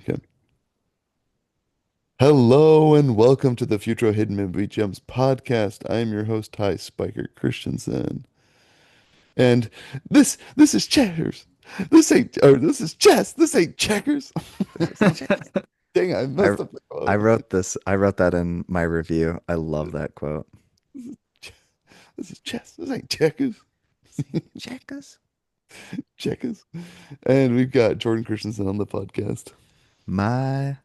Okay. Hello and welcome to the Futro Hidden Movie Gems podcast. I am your host, Ty Spiker Christensen. And this is checkers. This is chess. This ain't checkers. Dang, I I messed up the I quote. wrote this. I wrote that in my review. I love that quote. This is, ch- this is chess. This ain't checkers. Checkers. Checkers. And we've got Jordan Christensen on the podcast. My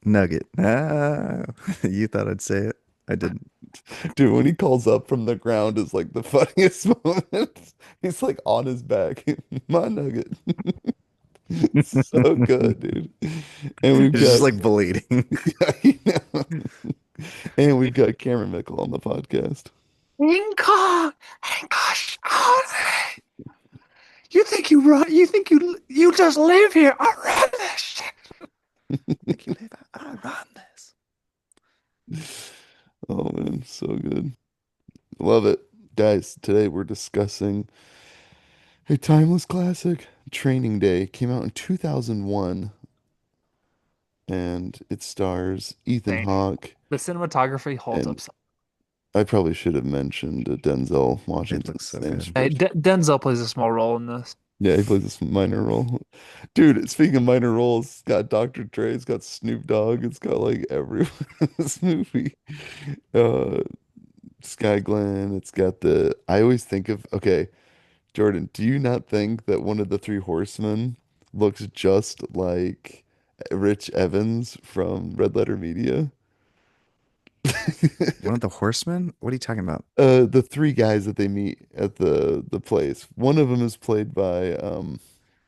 nugget. Ah, you thought I'd say it. I didn't. Dude, when he calls up from the ground is like the funniest moment. He's like on his back. My nugget. So good, dude. And we've It's just got like bleeding. I know. And we've got Cameron Mickle on the podcast. Inca, gosh, you think you run? You think you just live here? I run this shit. Think you live? I run this. Oh man, so good. Love it. Guys, today we're discussing a timeless classic, Training Day. Came out in 2001 and it stars Ethan Insane. Hawke, The cinematography holds and up. So. I probably should have mentioned Denzel It looks Washington's so name good. Hey, first. Denzel plays a small role in this. Yeah, he plays this minor role. Dude, speaking of minor roles, it's got Dr. Dre, it's got Snoop Dogg, it's got like everyone in this movie. Uh, Sky Glenn, it's got I always think of, okay, Jordan, do you not think that one of the three horsemen looks just like Rich Evans from Red Letter Media? One of the horsemen? What are you talking about? The three guys that they meet at the place. One of them is played by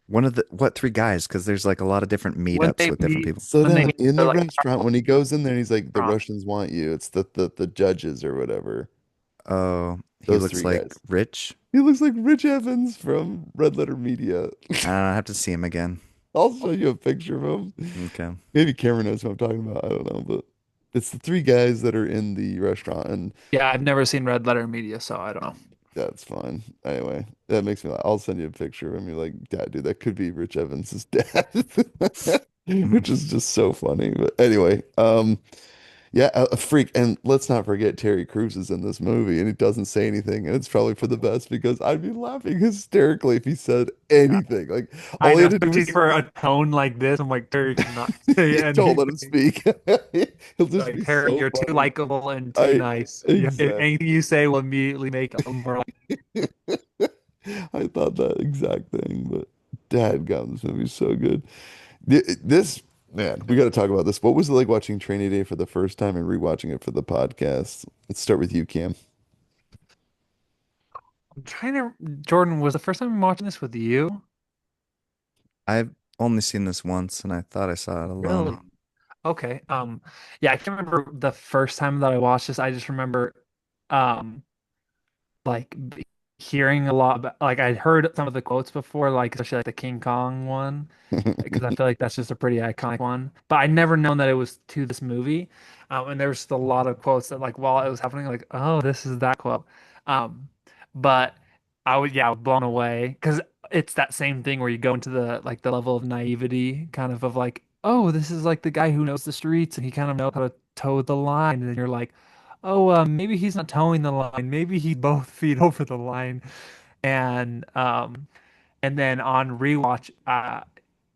One of the what three guys? Because there's like a lot of different When meetups they with different meet, people. so when they down meet, in they're the like restaurant when he goes in there, he's like, "The restaurant. Russians want you." It's the judges or whatever. Oh, he Those looks three like guys. rich. He looks like Rich Evans from Red Letter Media. I don't know. I have to see him again. I'll show you a picture of him. Okay. Maybe Cameron knows what I'm talking about. I don't know, but it's the three guys that are in the restaurant, and Yeah, I've never seen Red Letter Media, so I don't know. that's fine. Anyway, that makes me laugh. I'll send you a picture of him. You're like, Dad, dude, that could be Rich Evans's dad, which is just so funny. But anyway, yeah, a freak. And let's not forget Terry Crews is in this movie and he doesn't say anything. And it's probably for the best because I'd be laughing hysterically if he said anything. Like I all he know, had to do especially was for a tone like this. I'm like, Terry cannot say don't let him anything. speak. He'll just Like, be Terry, so you're too funny. likable and too I nice. Yeah, exactly. anything you say will immediately make them more like. I thought that exact thing, but dadgum, this movie's so good. This man, we got to talk about this. What was it like watching Training Day for the first time and rewatching it for the podcast? Let's start with you, Cam. I'm trying to. Jordan, was the first time I'm watching this with you? I've only seen this once, and I thought I saw it Really? alone. Okay. Yeah, I can't remember the first time that I watched this. I just remember, um, like hearing a lot about, like I'd heard some of the quotes before, like especially like the King Kong one, because I feel like that's just a pretty iconic one. But I'd never known that it was to this movie. And there was just a lot of quotes that like while it was happening, like, oh, this is that quote. Um, but I was blown away because it's that same thing where you go into the like the level of naivety, kind of like, oh, this is like the guy who knows the streets and he kind of knows how to toe the line, and then you're like, oh, maybe he's not towing the line. Maybe he's both feet over the line. And and then on rewatch,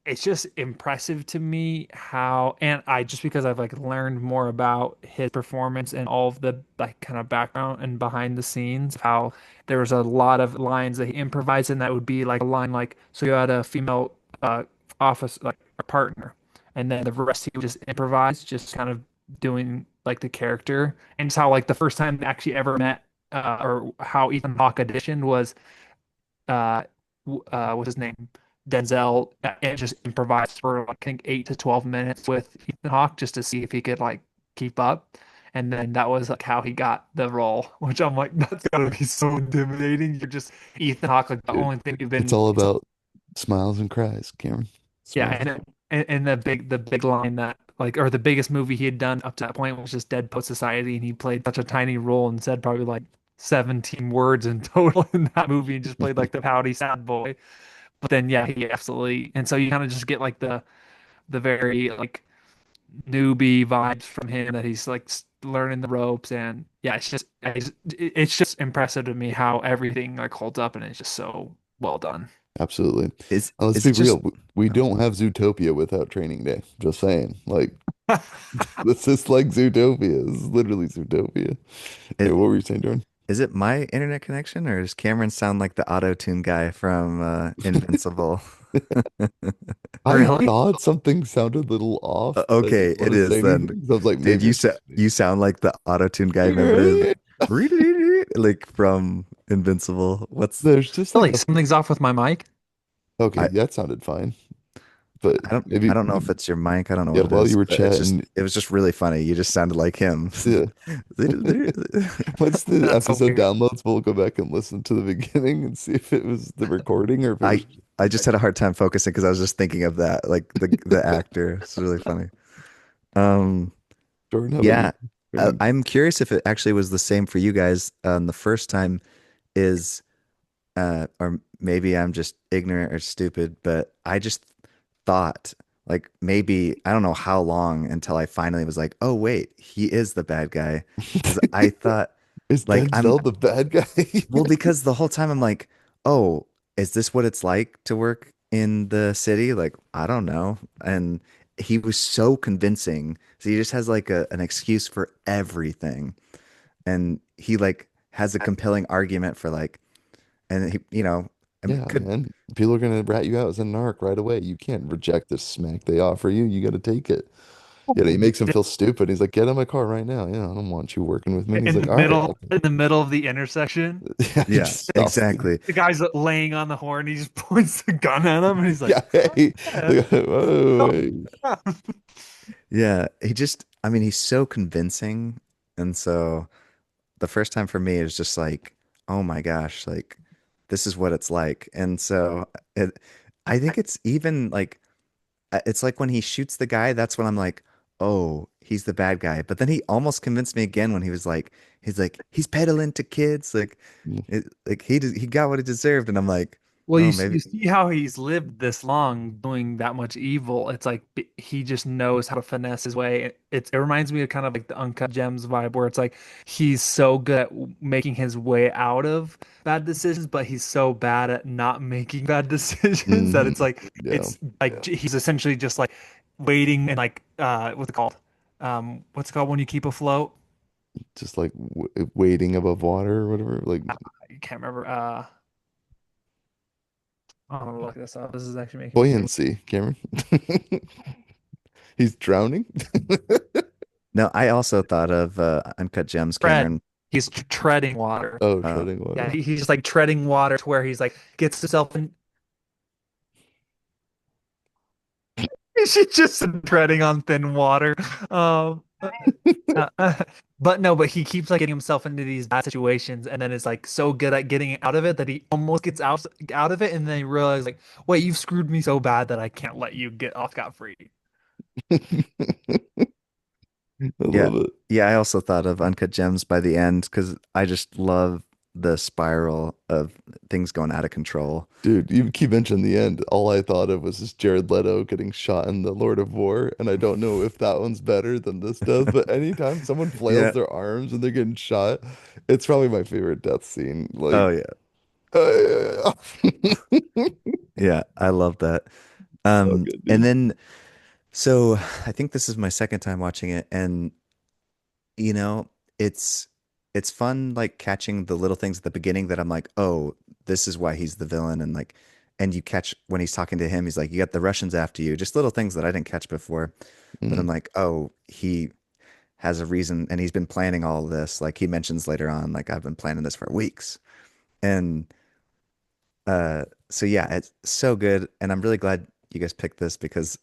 it's just impressive to me how, and I just because I've like learned more about his performance and all of the like kind of background and behind the scenes, how there was a lot of lines that he improvised, and that would be like a line like, so you had a female office like a partner, and then the rest he would just improvise, just kind of doing like the character, and it's how like the first time they actually ever met, or how Ethan Hawke auditioned was uh, what's his name? Denzel, and just improvised for like, I think 8 to 12 minutes with Ethan Hawke just to see if he could like keep up. And then that was like how he got the role, which I'm like, that's gotta be so intimidating. You're just Ethan Hawke, like the Dude, only thing you've it's been, all about smiles and cries, Cameron. yeah, Smiles. and the big line that like, or the biggest movie he had done up to that point was just Dead Poet Society, and he played such a tiny role and said probably like 17 words in total in that movie, and just played like the pouty sad boy. But then yeah, he absolutely, and so you kind of just get like the the very like newbie vibes from him that he's like learning the ropes. And yeah, it's just impressive to me how everything like holds up, and it's just so well done. Absolutely. And let's Is be it real. just We oh, don't have Zootopia without Training Day. Just saying. Like, this is like Zootopia. This is literally Zootopia. Hey, it, what were you saying, Jordan? is it my internet connection or does Cameron sound like the auto-tune guy from Invincible? I Really? thought something sounded a little off, but I Okay, didn't want it to is say then. anything. So I was like, Dude, maybe it's just me. you sound like the auto-tune guy. Remember like from Invincible? What's There's just like Really, a, something's off with my mic. okay, I that sounded fine. But I maybe, don't know if it's your mic. I don't know yeah, what it while you is, were but chatting, it was just really funny. You just sounded like him. yeah. Once the That's episode hilarious. downloads, we'll go back and listen to the beginning and see if it was the recording or if it I was just I just had a hard time focusing because I was just thinking of that, like the actor. It's really funny. Um, Jordan. How about you? yeah, Training. I'm curious if it actually was the same for you guys. The first time is, or maybe I'm just ignorant or stupid, but I just thought like maybe I don't know how long until I finally was like, oh wait, he is the bad guy, because I thought Is like I'm Denzel the bad guy? well, because the whole time I'm like, oh, is this what it's like to work in the city? Like, I don't know. And he was so convincing. So he just has like an excuse for everything. And he like has a compelling argument for like, and he, I mean, Yeah, man. People are gonna rat you out as a narc right away. You can't reject the smack they offer you. You gotta take it. Yeah, he makes him feel stupid. He's like, get in my car right now. Yeah, I don't want you working with me. He's like, all right, okay. In the middle of the intersection, Yeah, he yeah, just stops. exactly. the guy's laying on the horn. He just points the gun at him, and he's like, Yeah, hey, "Yeah, like, whoa, hey. Yeah. I mean, he's so convincing. And so the first time for me, it was just like, oh my gosh, like this is what it's like. And so I think it's even like, it's like when he shoots the guy, that's when I'm like, oh, he's the bad guy. But then he almost convinced me again when he was like, he's peddling to kids. Like he got what he deserved. And I'm like, Well, oh, maybe, you see how he's lived this long doing that much evil. It's like he just knows how to finesse his way. It reminds me of kind of like the Uncut Gems vibe, where it's like he's so good at making his way out of bad decisions, but he's so bad at not making bad decisions that Hmm. it's like Yeah, he's essentially just like waiting and like what's it called? What's it called when you keep afloat? just like w waiting above water or whatever. Like I can't remember. I'm gonna look this up. This is actually making me think. buoyancy, Cameron. He's drowning. no, I also thought of Uncut Gems, Tread. Cameron. He's treading water. Oh, Uh, treading Yeah, water. he's just like treading water to where he's like gets himself in. She's just treading on thin water. Um, but no, but he keeps like getting himself into these bad situations, and then is like so good at getting out of it that he almost gets out of it, and then he realizes like, wait, you've screwed me so bad that I can't let you get off scot free. I yeah. love it. Yeah, I also thought of Uncut Gems by the end because I just love the spiral of things going out of control. Dude, you keep mentioning the end. All I thought of was just Jared Leto getting shot in The Lord of War, and I don't know if that one's better than this does, but anytime someone flails Yeah. their arms and they're getting shot, it's probably my favorite death scene. Oh Like, yeah. uh, Yeah, I love that. so good, And dude. then so I think this is my second time watching it, and you know, it's it's fun like catching the little things at the beginning that I'm like, oh, this is why he's the villain, and like, and you catch when he's talking to him, he's like, you got the Russians after you, just little things that I didn't catch before, but I'm Mhm. like, oh, he has a reason, and he's been planning all of this. Like he mentions later on, like I've been planning this for weeks, and so yeah, it's so good, and I'm really glad you guys picked this because,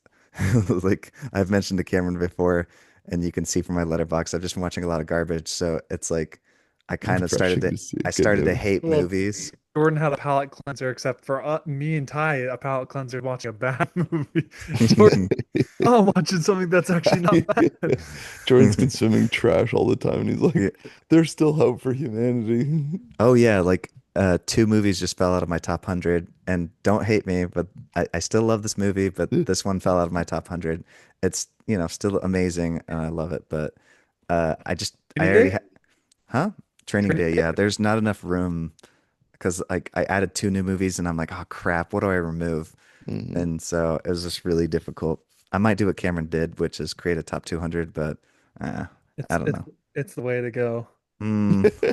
like I've mentioned to Cameron before, and you can see from my letterbox, I've just been watching a lot of garbage. So it's like I kind of Refreshing to see a I good started to movie. hate Well, movies. Jordan had a palate cleanser, except for me and Ty, a palate cleanser watching a bad movie. Jordan, oh, I'm watching something that's actually not bad. Jordan's consuming trash all the time, and he's like, Yeah. "There's still hope for humanity." Oh yeah, like two movies just fell out of my top 100, and don't hate me, but I still love this movie, but Eh, this one fell out of my top 100. It's, still amazing and I love it, but I Any already day? ha huh? Training Training Day, day? yeah, there's not enough room because like I added two new movies and I'm like, oh crap, what do I remove? mhm. And so it was just really difficult. I might do what Cameron did, which is create a top 200, but uh, I It's don't it's know. it's the way to go.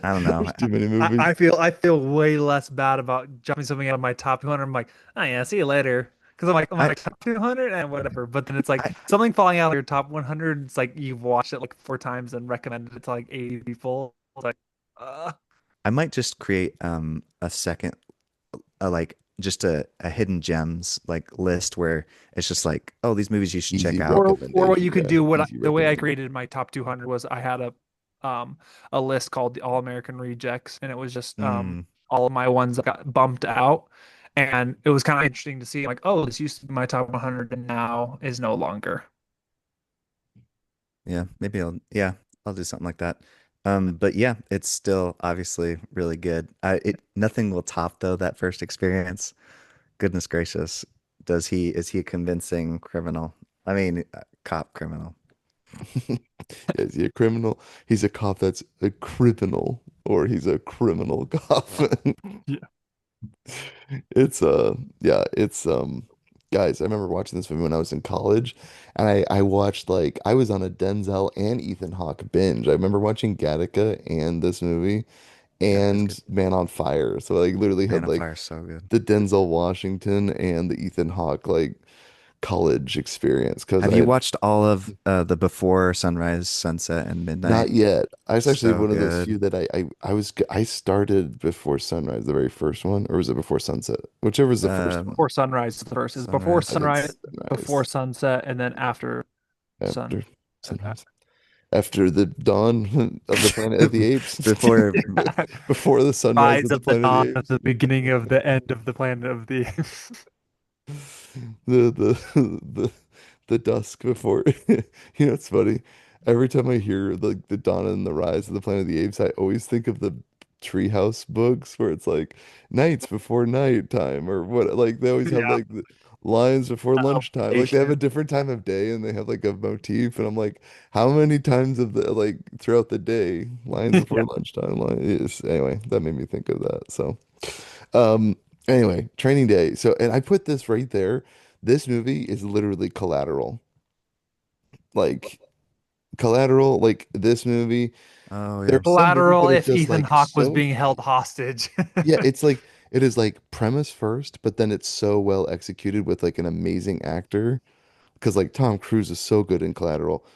I don't know. There's too many I, movies. I feel I feel way less bad about jumping something out of my top 200. I'm like, oh yeah, see you later. Because I'm I, like top 200 and whatever. But then it's like I something falling out of your top 100. It's like you've watched it like 4 times and recommended it to like 80 people. It's like, uh, I might just create a second like just a hidden gems like list where it's just like, oh, these movies you should check Easy out. or what recommendation. you could Yeah, do. easy The way I recommend. created my top 200 was I had um a list called the All American Rejects, and it was just Mm, all of my ones that got bumped out. And it was kind of interesting to see like, oh, this used to be my top 100 and now is no longer. yeah, maybe I'll do something like that. But yeah, it's still obviously really good. It nothing will top though that first experience. Goodness gracious. Is he a convincing criminal? I mean, cop criminal. Is he a criminal? He's a cop that's a criminal, or he's a criminal cop. Yeah. It's yeah, it's guys, I remember watching this movie when I was in college, and I watched like I was on a Denzel and Ethan Hawke binge. I remember watching Gattaca and this movie Yeah, that's good. and Man on Fire. So I like literally Man had of like Fire is so good. the Denzel Washington and the Ethan Hawke like college experience because Have I you had watched all of the Before Sunrise, Sunset, and not Midnight? yet. I was actually So one of those good. few that I started before sunrise, the very first one, or was it before sunset? Whichever was the first one. Before sunrise is the first. Is before I Sunrise. did sunrise, before sunrise sunset, and then after sun. after sunrise. After the dawn of the Planet of the Apes, Before before the sunrise Rise of the of the Planet of the dawn of Apes. the beginning of the end of the planet of the The dusk before it's funny. Every time I hear the dawn and the rise of the Planet of the Apes, I always think of the Treehouse books where it's like nights before nighttime or what like they always have yeah like the lines before lunchtime. Like they have a elevation. different time of day and they have like a motif and I'm like, how many times of the like throughout the day lines before Yeah. lunchtime line is anyway, that made me think of that. So um, anyway, Training Day. So, and I put this right there. This movie is literally Collateral. Like Collateral, like this movie. oh There yeah. are some movies Collateral that are if just Ethan like Hawke was so being held hostage. yeah, it's like it is like premise first, but then it's so well executed with like an amazing actor. Because like Tom Cruise is so good in Collateral.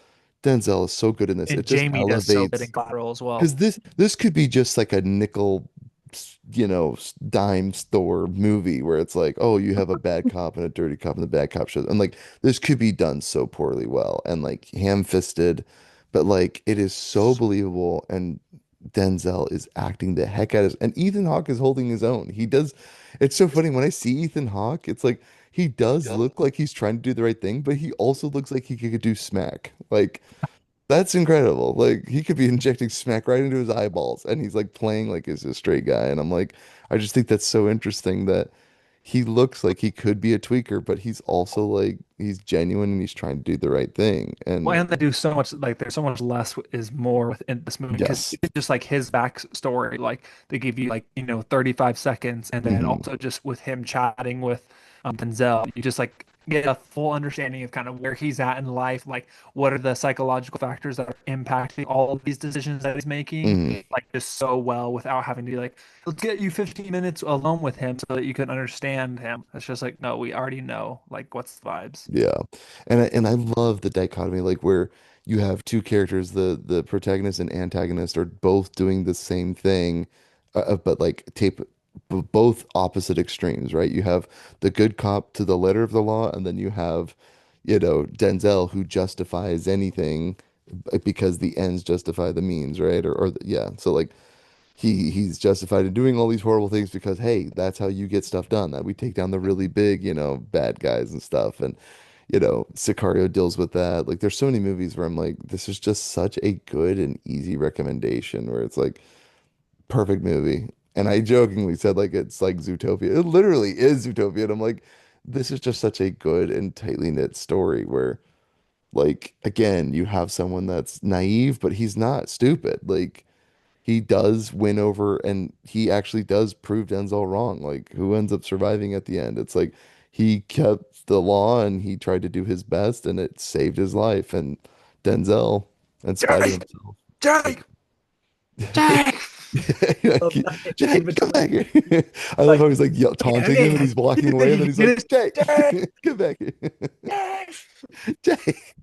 Denzel is so good in this. And It just Jamie does so good in elevates. Collateral as well. Because this could be just like a nickel, dime store movie where it's like, oh, you have a bad cop and a dirty cop and the bad cop shows. And like this could be done so poorly well and like ham-fisted, but like it is so believable and Denzel is acting the heck out of and Ethan Hawke is holding his own. He does. It's so funny when I see Ethan Hawke, it's like he does look like he's trying to do the right thing, but he also looks like he could do smack. Like that's incredible. Like he could be injecting smack right into his eyeballs and he's like playing like he's a straight guy. And I'm like, I just think that's so interesting that he looks like he could be a tweaker, but he's also like he's genuine and he's trying to do the right thing. Well, And and they do so much like there's so much less is more within this movie because yes. it's just like his backstory, like they give you like 35 seconds, and then Hmm. also just with him chatting with Denzel, you just like get a full understanding of kind of where he's at in life, like what are the psychological factors that are impacting all of these decisions that he's making, Hmm. like just so well without having to be like, let's get you 15 minutes alone with him so that you can understand him. It's just like, no, we already know like what's the vibes. Yeah. And I love the dichotomy like where you have two characters, the protagonist and antagonist are both doing the same thing, but like both opposite extremes, right? You have the good cop to the letter of the law, and then you have, Denzel who justifies anything because the ends justify the means, right? Yeah. So like he's justified in doing all these horrible things because hey, that's how you get stuff done. That we take down the really big, bad guys and stuff. And Sicario deals with that. Like there's so many movies where I'm like, this is just such a good and easy recommendation where it's like perfect movie. And I jokingly said like it's like Zootopia. It literally is Zootopia. And I'm like, this is just such a good and tightly knit story where like again, you have someone that's naive, but he's not stupid. Like he does win over and he actually does prove Denzel wrong. Like who ends up surviving at the end? It's like he kept the law and he tried to do his best and it saved his life. And Denzel, in spite of Jake, himself, Jake, like Jake. like, Love that in Jake, come back between. here. I love Like, how he's like taunting him and yeah, he's walking away and then he's like, Jake, Jake, Jake. get back here. Jake,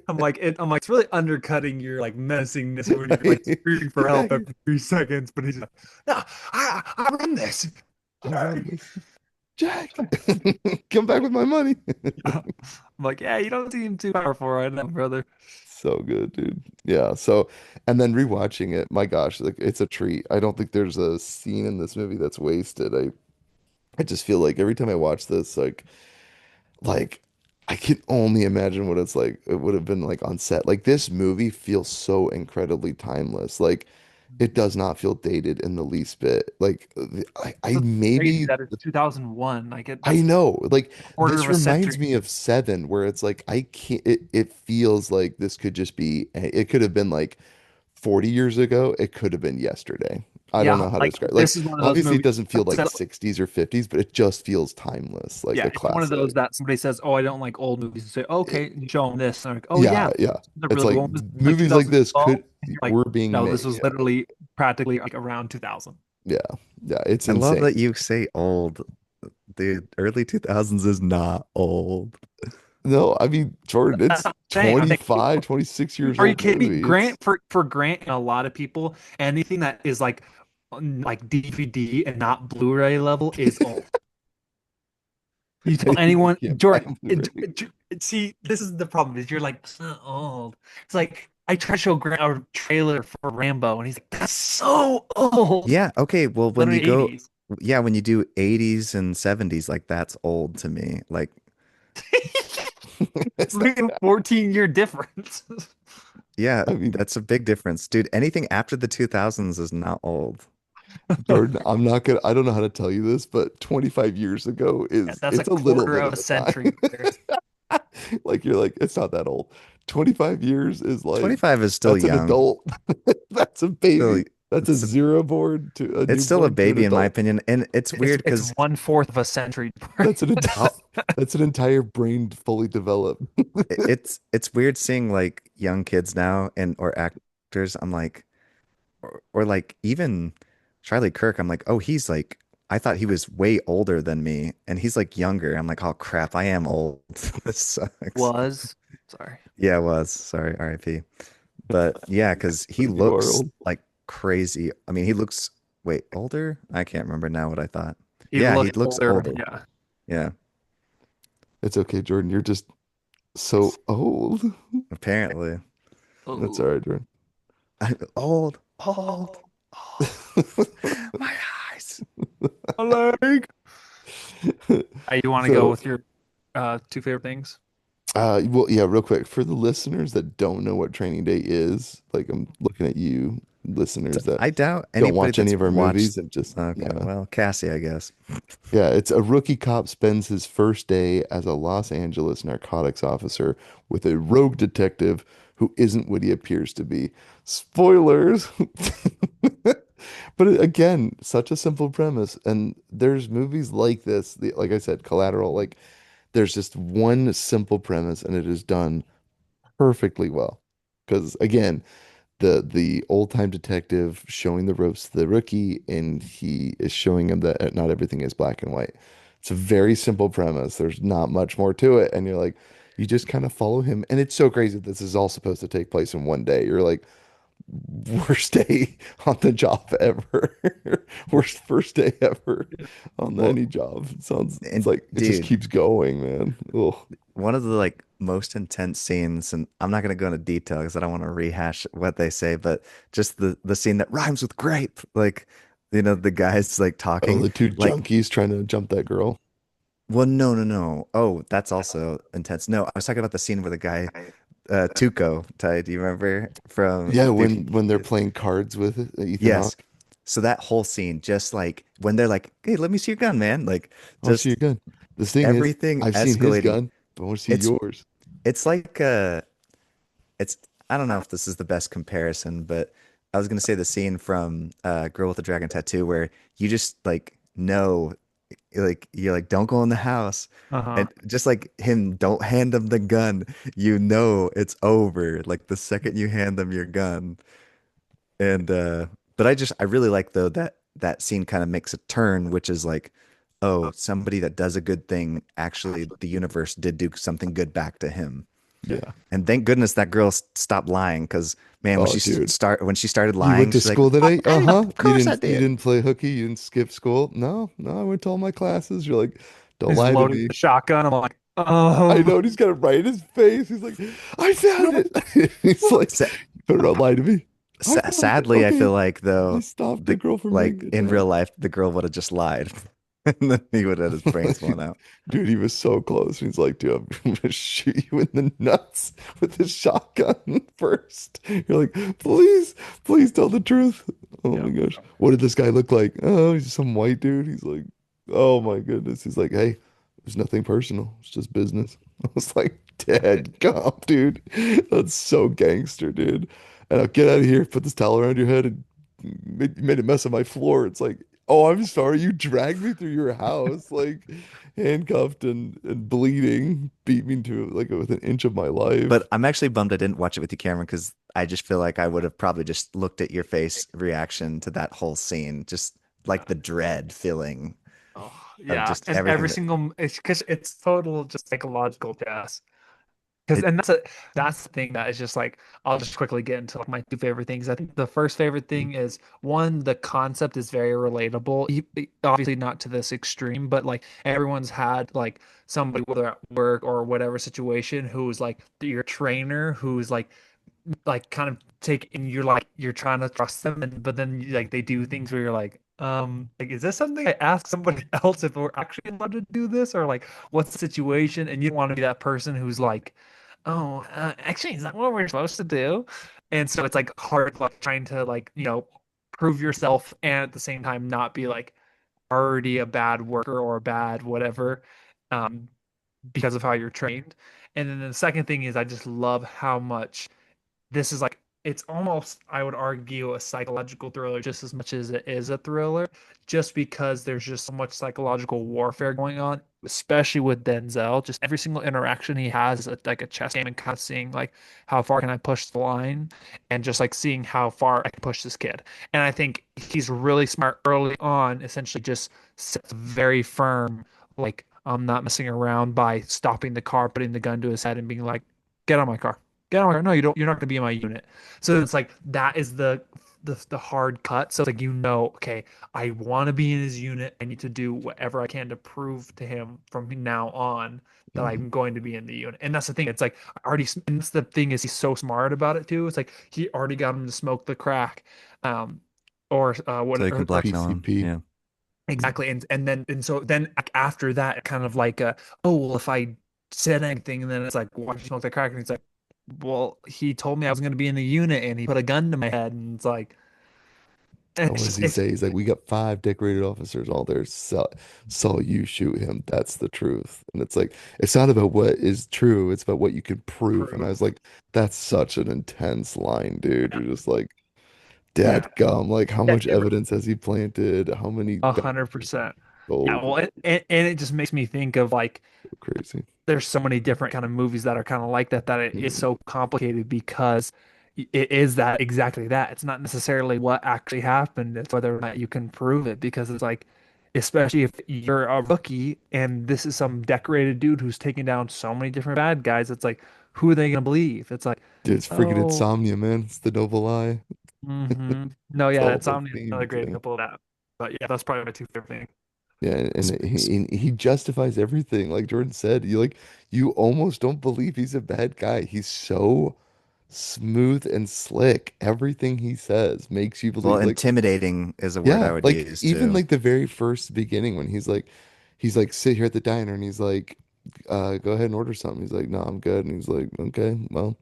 I'm like, it's really undercutting your like menacingness when you're like screaming for get back help here. every 3 seconds, but he's like, no, I run this. I run this. Jack, come back with my money. I'm like, yeah, you don't seem too powerful right now, brother. So good, dude. Yeah. So, and then rewatching it, my gosh, like it's a treat. I don't think there's a scene in this movie that's wasted. I just feel like every time I watch this, like I can only imagine what it's like. It would have been like on set. Like this movie feels so incredibly timeless. Like it does not feel dated in the least bit. Like I It's crazy maybe that it's 2001. I That's know. Like a quarter this of a reminds century. me of Seven, where it's like I can't. It feels like this could just be. It could have been like 40 years ago. It could have been yesterday. I don't Yeah, know how to like describe it. Like this is one of those obviously it movies. doesn't feel like So, 60s or 50s, but it just feels timeless, like yeah, a it's one of those classic. that somebody says, "Oh, I don't like old movies." And say, It- "Okay," and show them this. And they're like, "Oh yeah, yeah, yeah. this is a It's really good like one. This is like movies like this 2012." could And you're like, were being "No, this made. was Yeah. literally practically like around 2000." Yeah. Yeah, it's I love that insane. you say old. Dude, early 2000s is not old. No, I mean, Jordan, That's it's not what I'm saying. I'm saying, 25, 26 years are you old kidding me? movie. It's Grant for Grant and a lot of people, anything that is like on, like DVD and not Blu-ray level is old. You tell you anyone, can't Jordan, find Blu-ray. see, this is the problem is you're like, it's not old. It's like I try to show Grant a trailer for Rambo, and he's like, that's so old. Yeah, okay, well when you Literally go 80s. yeah, when you do 80s and 70s, like that's old to me. Like, It's not Look at bad. 14-year difference. yeah, I mean, that's a big difference. Dude, anything after the 2000s is not old. Jordan, I don't know how to tell you this, but 25 years ago Yeah, is that's a it's a little quarter bit of of a a time. century there. Like you're like, it's not that old. 25 years is like 25 is still that's an young. adult. That's a Still, baby. That's a it's zero born to a it's still a newborn to an baby in my adult. opinion, and it's weird It's because 1/4 of a century. That's an I'll that's an entire brain fully developed. it's weird seeing like young kids now and or actors. I'm like, or like even Charlie Kirk. I'm like, oh, he's like, I thought he was way older than me, and he's like younger. I'm like, oh crap, I am old. This sucks. Was. Sorry. Yeah, it was. Sorry, RIP. But yeah, because he You are looks old. like crazy. I mean, he looks, wait, older? I can't remember now what I thought. He Yeah, he looked looks older. older. Yeah. Yeah, It's okay, Jordan. You're just so old. apparently. That's all Oh. right, Jordan. I'm old, old, old. My eyes. My leg. You want to go So, with your two favorite things? well, yeah, real quick for the listeners that don't know what Training Day is, like I'm looking at you, listeners that I doubt don't anybody watch any that's of our watched. movies and just Okay, yeah. well, Cassie, I guess. Yeah, it's a rookie cop spends his first day as a Los Angeles narcotics officer with a rogue detective who isn't what he appears to be. Spoilers. But again, such a simple premise. And there's movies like this, like I said, Collateral, like there's just one simple premise and it is done perfectly well. Because again, the old time detective showing the ropes to the rookie, and he is showing him that not everything is black and white. It's a very simple premise. There's not much more to it, and you're like, you just kind of follow him, and it's so crazy that this is all supposed to take place in one day. You're like, worst day on the job ever, worst first day ever on Well, any job. It sounds it's and like it just dude, keeps going, man. Oh, one of the like most intense scenes, and I'm not gonna go into detail because I don't want to rehash what they say, but just the scene that rhymes with grape, like the guys like oh, talking, the two like, junkies trying to jump that girl. well, no, no, no. Oh, that's also intense. No, I was talking about the scene where the guy, Tuco, Ty, do you remember from Yeah, dude? He, when they're playing cards with Ethan yes, Hawke. So that whole scene, just like when they're like, "Hey, let me see your gun, man!" Like, I want to see your just gun. The thing is, everything I've seen his escalating. gun, but I want to see It's yours. it's like it's I don't know if this is the best comparison, but I was gonna say the scene from Girl with the Dragon Tattoo where you just like know, like you're like, don't go in the house, Uh-huh. and just like him, don't hand him the gun. You know it's over. Like the second you hand them your gun, and but I really like though that that scene kind of makes a turn, which is like, oh, somebody that does a good thing, actually the universe did do something good back to him. Yeah. And thank goodness that girl stopped lying because man, Oh, dude. when she started You went lying, to she's like, school today? Uh-huh. Of course I You did." didn't play hooky, you didn't skip school? No, no, I went to all my classes. You're like, don't He's lie to loading me. the shotgun. I'm like, I know, and he's got it right in his face. He's like, I found no, it. He's like, Sa you better not lie to me. I found it. Sadly, I Okay. feel like I though stopped the the girl from bringing like it in down. real life, the girl would have just lied, and then he would have had his brains blown out. Dude, he was so close. He's like, dude, I'm gonna shoot you in the nuts with this shotgun first. You're like, please, please tell the truth. Oh yeah, my gosh. What did this guy look like? Oh, he's some white dude. He's like, oh my goodness. He's like, hey, there's nothing personal. It's just business. I was like, dead gum, dude. That's so gangster, dude. And I'll get out of here, put this towel around your head, and made a mess of my floor. It's like, oh, I'm sorry. You dragged me through your house, like handcuffed and bleeding, beat me to like within an inch of my But life. I'm actually bummed I didn't watch it with you, Cameron, because I just feel like I would have probably just looked at your face reaction to that whole scene, just like the dread feeling oh, of yeah, just and everything every that single it's because it's total just psychological chess. Because it. and that's the thing that is just like I'll just quickly get into like my two favorite things. I think the first favorite thing is one, the concept is very relatable. Obviously not to this extreme, but like everyone's had like somebody whether at work or whatever situation who's like your trainer who's like kind of take and you're like you're trying to trust them and but then like they do things where you're like is this something I ask somebody else if we're actually allowed to do this or like what's the situation and you don't want to be that person who's like oh actually is that what we're supposed to do and so it's like hard like trying to like prove yourself and at the same time not be like already a bad worker or a bad whatever um because of how you're trained and then the second thing is I just love how much this is like it's almost I would argue a psychological thriller just as much as it is a thriller just because there's just so much psychological warfare going on especially with Denzel just every single interaction he has is like a chess game and kind of seeing like how far can I push the line and just like seeing how far I can push this kid and I think he's really smart early on essentially just sets very firm like I'm not messing around by stopping the car putting the gun to his head and being like get on my car. Get on my car. No, you don't. You're not going to be in my unit. So it's like that is the hard cut. So it's like okay, I want to be in his unit. I need to do whatever I can to prove to him from now on that Mhm. I'm going to be in the unit. And that's the thing. It's like I already. And that's the thing is he's so smart about it too. It's like he already got him to smoke the crack, um, or So what you can or blackmail him. PCP. Yeah. exactly. And so then like, after that, kind of like oh well, if I said anything, and then it's like, why did you smoke the crack? And it's like well, he told me I was going to be in the unit and he put a gun to my head and it's like Oh, what does he it's say? He's like, we got five decorated officers all there. Saw you shoot him. That's the truth. And it's like, it's not about what is true. It's about what you can prove. And I was proof. like, that's such an intense line, dude. Yeah. You're just like, Yeah. dad gum. Like, how Yeah, much evidence has he planted? How many bad 100%. Yeah, gold? well, and it just makes me think of like Crazy. there's so many different kind of movies that are kind of like that that it is Mhm. so complicated because it is that exactly that. It's not necessarily what actually happened, it's whether or not you can prove it because it's like especially if you're a rookie and this is some decorated dude who's taking down so many different bad guys, it's like who are they gonna believe? It's like, Dude, it's freaking oh, insomnia, man. It's the noble lie. no, It's yeah, all it's those another themes, great yeah. example of that. But yeah, that's probably my two favorite things. Yeah, and S- s- he justifies everything. Like Jordan said, you almost don't believe he's a bad guy. He's so smooth and slick. Everything he says makes you Well, believe. Like, intimidating is a word I yeah, would like use even too. like the very first beginning when he's like, sit here at the diner and he's like, go ahead and order something. He's like, no, I'm good. And he's like, okay, well.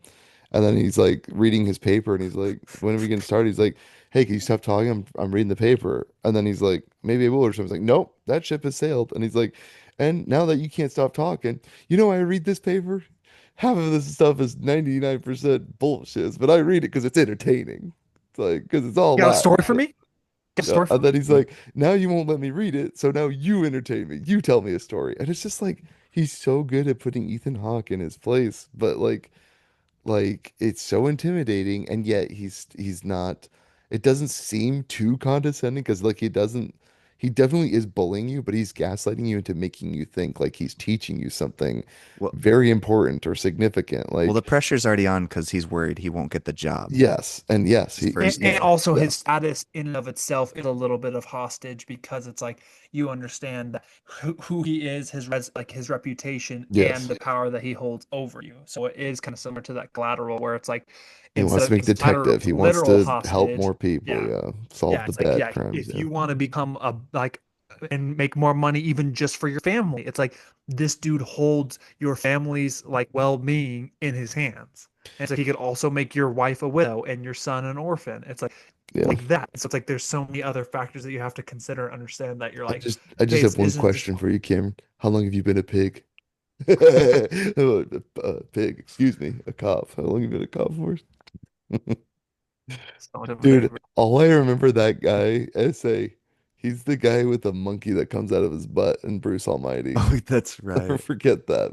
And then he's like reading his paper and he's like, when are we gonna start? He's like, hey, can you stop talking? I'm reading the paper. And then he's like, maybe I will or something. He's like, nope, that ship has sailed. And he's like, and now that you can't stop talking, you know why I read this paper? Half of this stuff is 99% bullshit, but I read it because it's entertaining. It's like, because it's all You got a lies. story for me? Got a Yeah. story for And then me? he's like, now you won't let me read it, so now you entertain me. You tell me a story. And it's just like he's so good at putting Ethan Hawke in his place, but like it's so intimidating, and yet he's not, it doesn't seem too condescending because like he definitely is bullying you, but he's gaslighting you into making you think like he's teaching you something Well, very important or significant. well, the Like, pressure's already on because he's worried he won't get the job. yes, and yes, His he And, first and day. also yeah, his status in and of itself is a little bit of hostage because it's like you understand that who he is, his reputation and yes. the power that he holds over you. So it is kind of similar to that collateral where it's like He wants to make instead of detective. He wants literal to help hostage, more people, yeah. yeah. Solve Yeah, the it's like, bad yeah, crimes, if yeah. you want to become a like and make more money even just for your family, it's like this dude holds your family's like well-being in his hands. And it's like he could also make your wife a widow and your son an orphan. It's Yeah. like that. So it's like there's so many other factors that you have to consider and understand that you're like, I just okay, have this one isn't just question for you, Cameron. How long have you been a pig? A pig, excuse me, a cop. How long have you been a cop for? so much of a Dude, difference. all I remember that guy SA, he's the guy with the monkey that comes out of his butt in Bruce Almighty. Oh, that's Never right. forget that,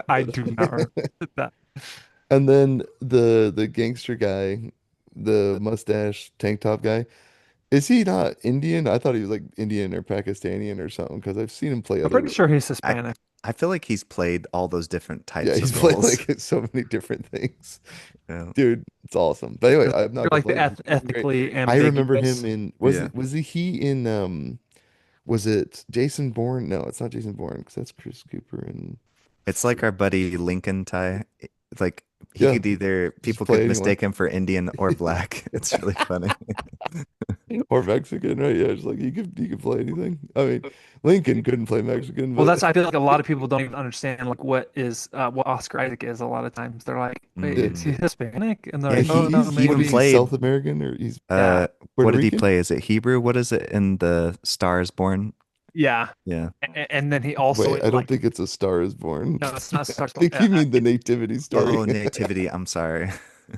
I but do not remember that. and then the gangster guy, the mustache tank top guy, is he not Indian? I thought he was like Indian or Pakistani or something because I've seen him play I'm pretty other. sure he's I Hispanic. I feel like he's played all those different Yeah, types he's of played roles. like so many different things. Yeah. Dude, it's awesome. But anyway, I'm You're not like the complaining. He's doing great. ethically I remember him ambiguous. in Yeah. was he in was it Jason Bourne? No, it's not Jason Bourne because that's Chris Cooper and It's like our buddy Lincoln Ty. Like he yeah, could either just people play could anyone. mistake him for Indian or black. It's really funny. Or Mexican, right? Yeah, it's like he could play anything. I mean, Lincoln couldn't play Mexican, Well, but that's I feel like a lot of people don't even understand like what Oscar Isaac is. A lot of times they're like, "Wait, yeah, is he Hispanic?" And they're Yeah, like, "Oh no, he's he what even is he, maybe." played South American or he's Yeah, what Puerto did he Rican? play? Is it Hebrew? What is it in the Star is Born? yeah. Yeah. And then he also Wait, I don't like think it's A Star is Born. no, it's not I Star. think you mean the Nativity story. Oh, Nativity. I'm sorry.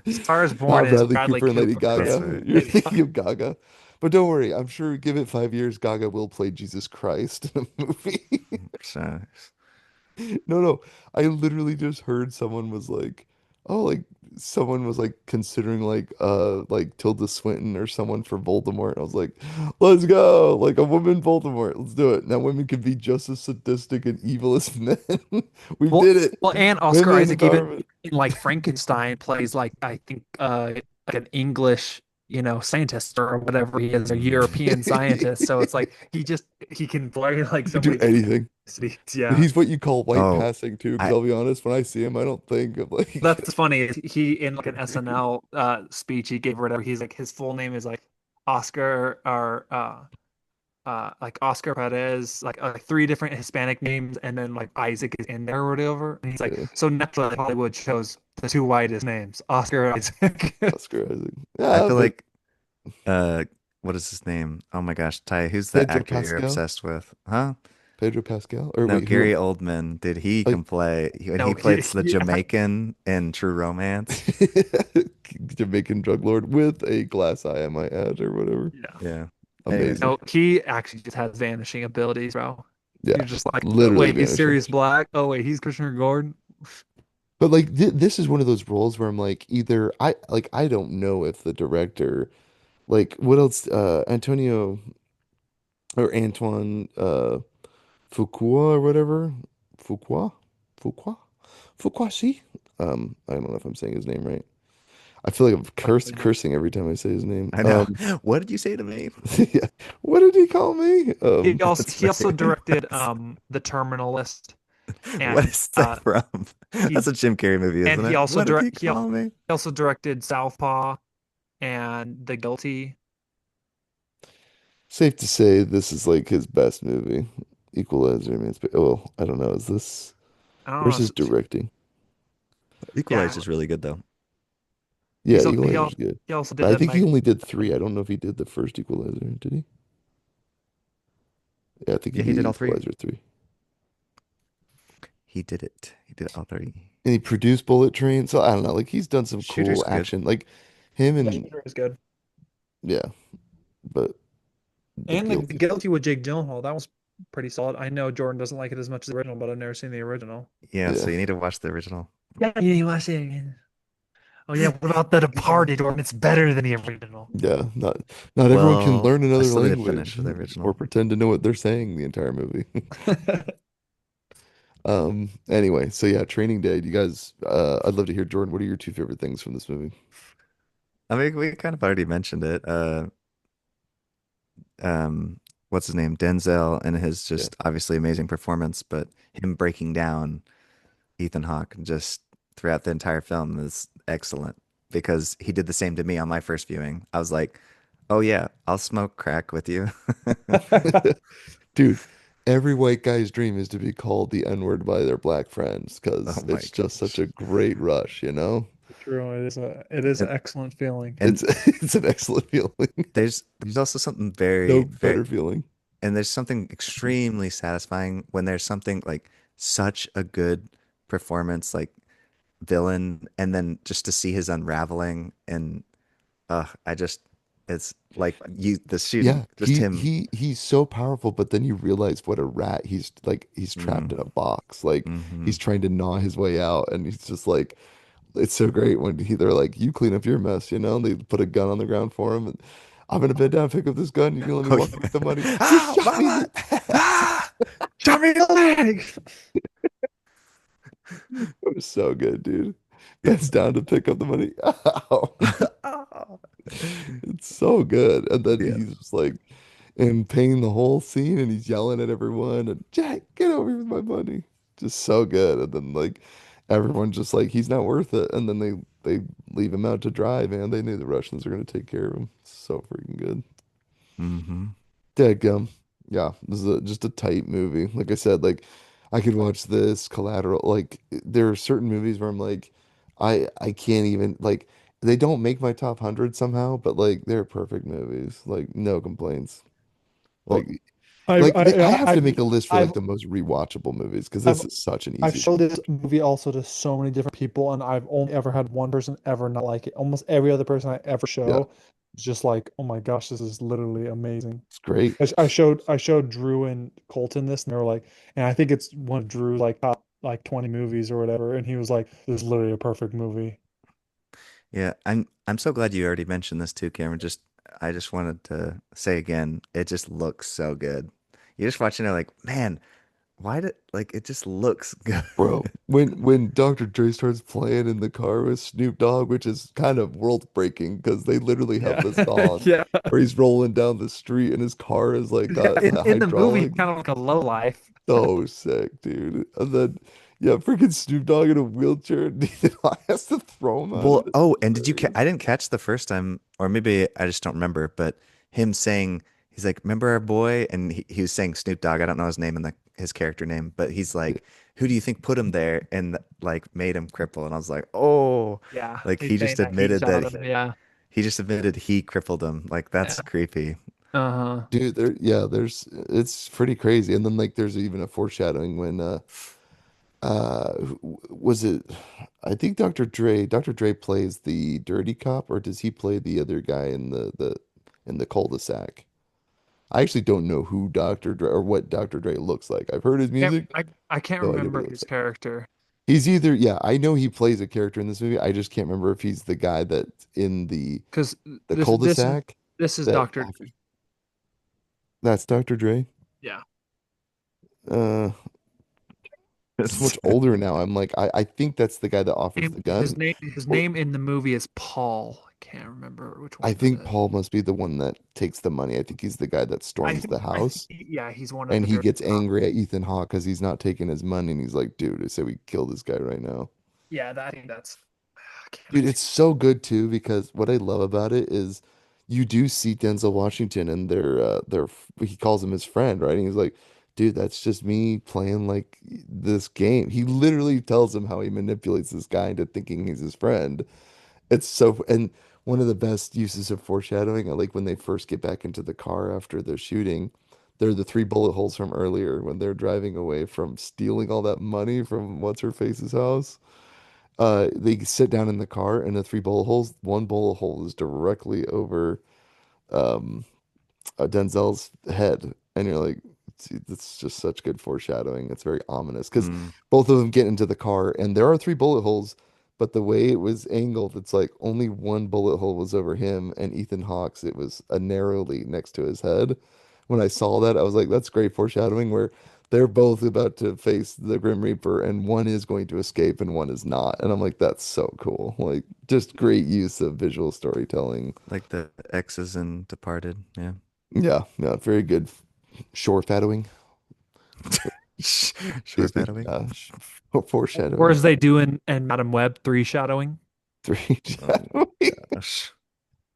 Star is Born Not is Bradley Bradley Cooper and Lady Cooper That's and Gaga. right. You're Lady thinking Gaga. of Gaga. But don't worry, I'm sure give it 5 years, Gaga will play Jesus Christ in a movie. So, No, no. I literally just heard someone was like, oh, like someone was like considering like Tilda Swinton or someone for Voldemort. I was like, let's go. Like a woman Voldemort. Let's do it. Now women can be just as sadistic and evil as men. We Well, did it. and Oscar Women Isaac even empowerment. in like Frankenstein plays like I think like an English, scientist or whatever he is, a European scientist. So it's like he can play like He so could do many different anything. ethnicities. And Yeah. he's what you call white oh, passing too, because I I'll be honest, when I see him, I don't think of like That's funny. He in like an SNL speech he gave or whatever, he's like his full name is like Oscar or like Oscar Perez, like three different Hispanic names, and then like Isaac is in there or whatever. And he's like, yeah, so naturally Hollywood chose the two whitest names, Oscar and Isaac. Oscar Isaac. I Yeah, feel but like uh what is his name? Oh my gosh, Ty, who's the Pedro actor you're Pascal. obsessed with? Huh? Pedro Pascal. Or No, wait, who? Gary Oldman. Did he Like can play when he No, plays the yeah, Jamaican in True Romance? Jamaican drug lord with a glass eye, I might add, or whatever. yeah. Yeah. Anyways, Amazing. No, he actually just has vanishing abilities, bro. Yeah, You're just like, literally wait, he's vanishing. Sirius Black. Oh wait, he's Christopher Gordon. But like this is one of those roles where I'm like, either I don't know if the director like what else Antonio or Antoine Fuqua or whatever. Fuqua? Fuqua? Fuqua I don't know if I'm saying his name right. I feel like I'm Likely not. cursing every time I say his name. I know. What did you say to me? Yeah. What did he call me? He also That's he also right. directed The Terminal List, What and is that from? he That's a Jim Carrey movie, and isn't he it? also What did he direct call me? he also directed Southpaw and The Guilty. Safe to say this is like his best movie. Equalizer, I mean, well, I don't know. Is this I don't know. where's his directing? Yeah, Equalizer is really good though. Yeah, He Equalizer's also good. he also But did I a think he night. only did three. I don't know if he did the first Equalizer. Did he? Yeah, I think he Yeah, he did did all three. Equalizer 3. He did it. He did all three. And he produced Bullet Train. So I don't know. Like he's done some Shooter's cool good. action. Like him Yeah, and Shooter is good. yeah, but the And the guilty. Guilty with Jake Gyllenhaal, that was pretty solid. I know Jordan doesn't like it as much as the original, but I've never seen the original. Yeah, Yeah. so you need to watch the original. Yeah, you watched it again. Oh yeah, what about The Departed, Jordan? It's better than the original. Yeah. Not everyone can Well, learn I another still need to finish language the or original. pretend to know what they're saying the entire movie. Anyway, so yeah, Training Day. You guys I'd love to hear Jordan, what are your two favorite things from this movie? I mean, we kind of already mentioned it. Um, what's his name? Denzel and his Yeah. just obviously amazing performance, but him breaking down Ethan Hawke just throughout the entire film is excellent because he did the same to me on my first viewing. I was like, "Oh yeah, I'll smoke crack with you." Dude, every white guy's dream is to be called the N-word by their black friends Oh because my it's just such gosh. a great rush, you know? True, it is And an excellent feeling. It's and it's an excellent feeling. there's also something very No very better feeling. and there's something extremely satisfying when there's something like such a good performance like villain and then just to see his unraveling and I just it's like you the shooting Yeah, just him he's so powerful, but then you realize what a rat he's like he's trapped mm, in a box. Like hmm he's trying to gnaw his way out and he's just like it's so great when they're like, you clean up your mess, you know? And they put a gun on the ground for him and I'm gonna bend down, pick up this gun, you can let me oh walk away yeah with the money. You ah shot me in mama the ass. ah shot me in the leg It was so good, dude. yeah Bends down to pick up the money. Ow. Ah. It's so good. And then yeah he's just like in pain the whole scene and he's yelling at everyone and Jack, get over here with my money. Just so good. And then like everyone just like he's not worth it. And then they leave him out to dry, man. They knew the Russians were gonna take care of him. So freaking good. hmm Dadgum. Yeah, this is just a tight movie. Like I said, like I could watch this, Collateral. Like there are certain movies where I'm like, I can't even like they don't make my top 100 somehow, but like they're perfect movies. Like no complaints. well Like I've like they, I I, have to make a list for I've like the most rewatchable movies because I've this is such an I've easy showed one. this movie also to so many different people, and I've only ever had one person ever not like it. Almost every other person I ever Yeah, show is just like, "Oh my gosh, this is literally amazing." it's great. I showed Drew and Colton this, and they were like, and I think it's one of Drew's like top like 20 movies or whatever, and he was like, "This is literally a perfect movie." yeah I'm so glad you already mentioned this too Cameron just I just wanted to say again it just looks so good you just watching it like man why did like it just looks good Bro, when Dr. Dre starts playing in the car with Snoop Dogg, which is kind of world breaking because they literally have Yeah, this song yeah, where he's rolling down the street and his car is like yeah. got a In the movie, he's hydraulic. kind of like a low life. So sick, dude. And then yeah, freaking Snoop Dogg in a wheelchair and Ethan Hawke has to throw him out of Well, it. oh, It's and hilarious. I didn't catch the first time, or maybe I just don't remember, but him saying, he's like, remember our boy? And he was saying Snoop Dogg. I don't know his name and his character name, but he's Yeah. like, who do you think put him there? And like made him cripple. And I was like, oh, Yeah, like he's saying that he shot him. Yeah, he just admitted he crippled him. Like yeah. that's creepy. Uh-huh. Dude, there's it's pretty crazy. And then like there's even a foreshadowing when was it I think Dr. Dre plays the dirty cop or does he play the other guy in the in the cul-de-sac? I actually don't know who Dr. Dre or what Dr. Dre looks like. I've heard his Can't, music, I can't no idea what remember he looks his like. character He's either yeah, I know he plays a character in this movie. I just can't remember if he's the guy that's in because the this is cul-de-sac that Dr. offers that's Dr. Dre. Yeah. Uh he's much older now. I'm like I think that's the guy that offers the gun. His Or name in the movie is Paul. I can't remember which I one it think is. Paul must be the one that takes the money. I think he's the guy that storms the I think house yeah, he's one of and the he dirty gets cops. angry at Ethan Hawke because he's not taking his money and he's like, dude, I say we kill this guy right now. Yeah, I think that's I can't Dude, remember. it's so good too because what I love about it is you do see Denzel Washington and he calls him his friend, right? And he's like, dude, that's just me playing like this game. He literally tells him how he manipulates this guy into thinking he's his friend. It's so, and one of the best uses of foreshadowing, I like when they first get back into the car after the shooting. They're the three bullet holes from earlier when they're driving away from stealing all that money from what's her face's house. They sit down in the car and the three bullet holes, one bullet hole is directly over um Denzel's head, and you're like, "See, that's just such good foreshadowing. It's very ominous because Mm, both of them get into the car, and there are three bullet holes, but the way it was angled, it's like only one bullet hole was over him, and Ethan Hawke's, it was a narrowly next to his head. When I saw that, I was like, that's great foreshadowing where they're both about to face the Grim Reaper, and one is going to escape and one is not. And I'm like, that's so cool. Like, just great use of visual storytelling. like the X's in Departed. Yeah. Yeah, yeah, very good foreshadowing. Short Excuse me. battery. Or Foreshadowing. as they do in Madam Web, three shadowing. Three Oh shadowing. gosh.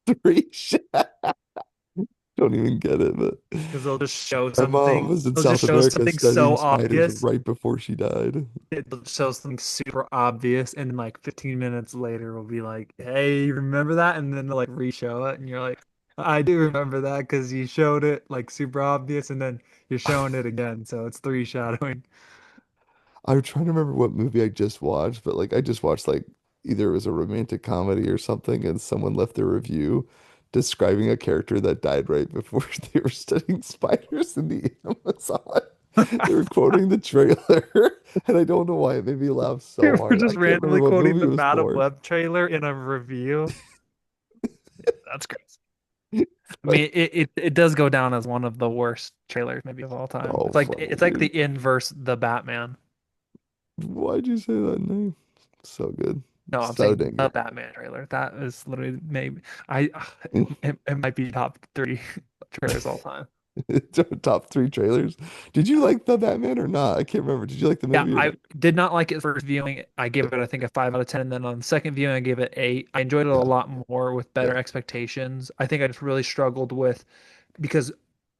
Three shadow. Don't even get it, but Because they'll just show my mom something. was in They'll just South show America something so studying spiders obvious. right before she died. It'll show something super obvious, and then like 15 minutes later, we'll be like, "Hey, you remember that?" And then they'll like re-show it, and you're like, "I do remember that because you showed it like super obvious, and then you're showing it again." So it's three shadowing. I'm trying to remember what movie I just watched, but like I just watched like either it was a romantic comedy or something, and someone left their review describing a character that died right before they were studying spiders in the Amazon. They were quoting the trailer, and I don't know why it made me laugh so We're hard. I just can't remember randomly what quoting movie the it was Madam for. Web trailer in a review. That's crazy. I mean, Like, it does go down as one of the worst trailers maybe of all time. oh, funny, It's like dude. the inverse the Batman. Why'd you say that name? So good. No, I'm So saying dang the good. Batman trailer. That is literally maybe I it might be top three trailers all time. Top three trailers. Did you like the Batman or not? I can't remember. Did you like the Yeah, movie or I not? did not like it first viewing. I gave it, I think, a 5 out of 10. And then on the second viewing, I gave it 8. I enjoyed it a Yeah, lot more with yeah. better expectations. I think I just really struggled with because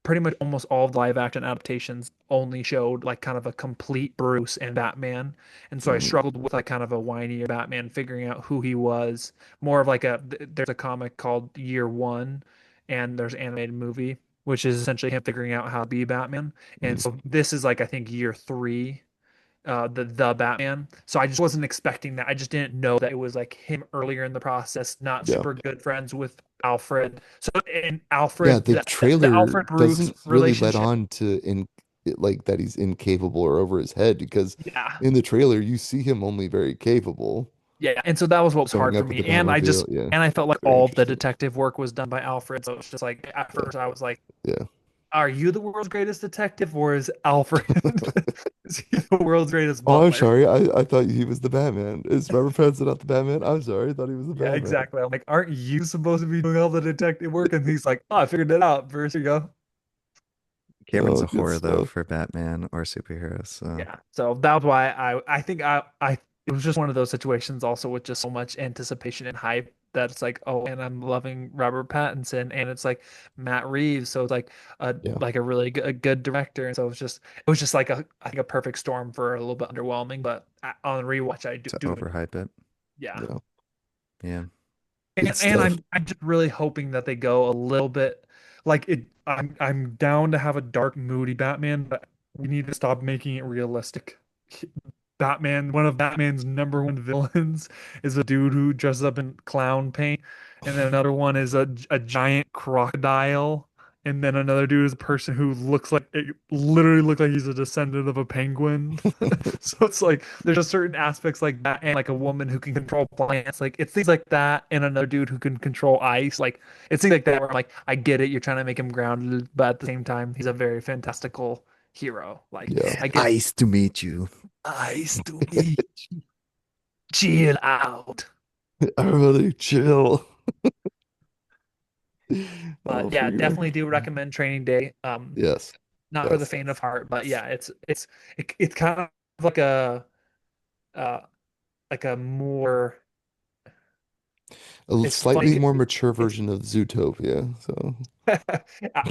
pretty much almost all of the live action adaptations only showed like kind of a complete Bruce and Batman. And so I Mhm. struggled with like kind of a whinier Batman, figuring out who he was. More of like there's a comic called Year One, and there's an animated movie, which is essentially him figuring out how to be Batman. And Mhm. so this is like I think year three, the Batman. So I just wasn't expecting that. I just didn't know that it was like him earlier in the process, not Yeah. super good friends with Alfred. So and Yeah, Alfred, the the trailer Alfred Bruce doesn't really let relationship. on to like that he's incapable or over his head because Yeah, in the trailer you see him only very capable yeah. And so that was what was showing hard for up at me. the And Batmobile. Yeah. I felt like Very all the interesting. detective work was done by Alfred. So it's just like at Yeah. first I was like, Yeah. are you the world's greatest detective or is Alfred is he the world's greatest Oh, I'm butler? sorry. I thought he was the Batman. Is Robert Pattinson not the Batman? I'm sorry. I thought he was the Yeah, Batman. exactly. I'm like, aren't you supposed to be doing all the detective work? And he's like, oh, I figured it out. First you go. Cameron's Oh, a good whore though stuff. for Batman or superheroes. So Yeah. So that was why I think I it was just one of those situations also with just so much anticipation and hype that it's like, oh, and I'm loving Robert Pattinson and it's like Matt Reeves. So it's Yeah. like a really good, a good director. And so it was just like I think a perfect storm for a little bit underwhelming, but on rewatch I to do enjoy. overhype it. Yeah. Yeah. Yeah. It's And tough. I'm just really hoping that they go a little bit like it I'm down to have a dark, moody Batman, but we need to stop making it realistic. Batman, one of Batman's number one villains is a dude who dresses up in clown paint, and then another one is a giant crocodile, and then another dude is a person who looks like it literally look like he's a descendant of a penguin. So it's like there's just certain aspects like that, and like a woman who can control plants, like it's things like that, and another dude who can control ice, like it's things like that where I'm like, I get it, you're trying to make him grounded, but at the same time, he's a very fantastical hero. Like Yeah. I get Ice to meet you. ice to me. Chill out. Everybody chill. Oh, But for yeah, your definitely do recommend Training Day. yes. Not for the Yes. faint of heart, but yeah, it's kind of like uh like a more A it's slightly funny. more mature It's version of Zootopia. So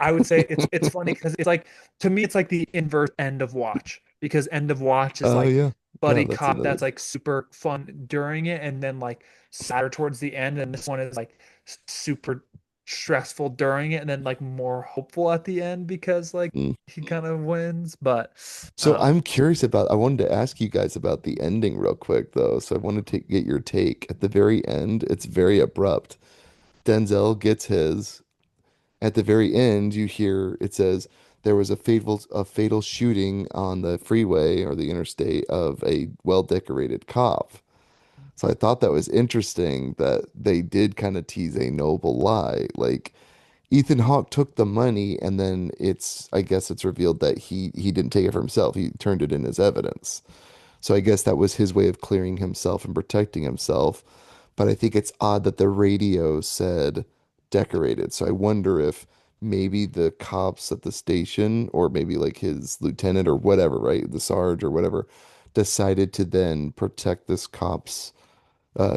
I would say it's funny because it's like to me it's like the inverse end of Watch because end of Watch is Oh like yeah. Yeah, buddy that's cop another. that's like super fun during it and then like sadder towards the end and this one is like super stressful during it and then like more hopeful at the end because like Mm. he kind of wins but So um I'm curious about, I wanted to ask you guys about the ending real quick though. So I wanted to get your take. At the very end, it's very abrupt. Denzel gets his. At the very end, you hear it says there was a fatal shooting on the freeway or the interstate of a well-decorated cop. So I thought that was interesting that they did kind of tease a noble lie. Like Ethan Hawke took the money and then I guess it's revealed that he didn't take it for himself. He turned it in as evidence. So I guess that was his way of clearing himself and protecting himself. But I think it's odd that the radio said decorated. So I wonder if maybe the cops at the station or maybe like his lieutenant or whatever, right? The sarge or whatever, decided to then protect this cop's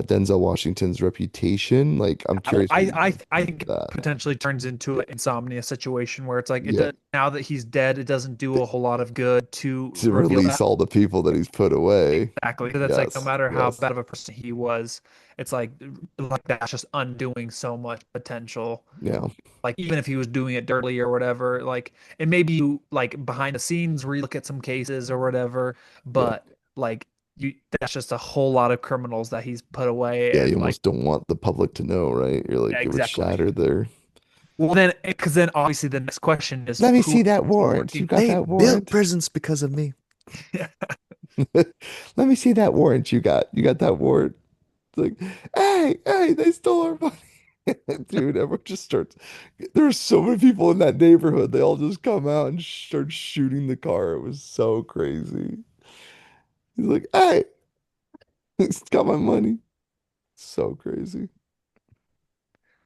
Denzel Washington's reputation. Like I'm curious what you guys I think of think it that. potentially turns into an insomnia situation where it's like it Yeah, does now that he's dead it doesn't do a whole lot of good to to reveal release that. all the people that he's put away. Exactly. Because that's like no Yes, matter how yes, bad of a person he was, it's like that's just undoing so much potential. yeah, Like even if he was doing it dirtly or whatever, like and maybe you like behind the scenes relook at some cases or whatever, yeah. but like you that's just a whole lot of criminals that he's put away Yeah, you and like almost don't want the public to know, right? You're yeah, like, it would exactly. shatter their. Well then because then obviously the next question is Let me who see that is warrant. You working. got They that built warrant? prisons because of me. Let me see that warrant you got. You got that warrant? It's like, hey, they stole our money. Dude, everyone just starts. There's so many people in that neighborhood. They all just come out and start shooting the car. It was so crazy. He's like, hey, he's got my money. So crazy.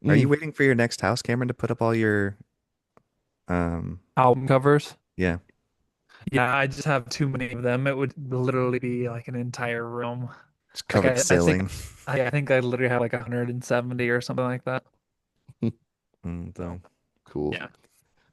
Are you Mm, waiting for your next house, Cameron, to put up all your um Album covers. yeah, Yeah, I just have too many of them. It would literally be like an entire room. just Like cover the ceiling. I think I literally have like 170 or something like that. So cool. Yeah.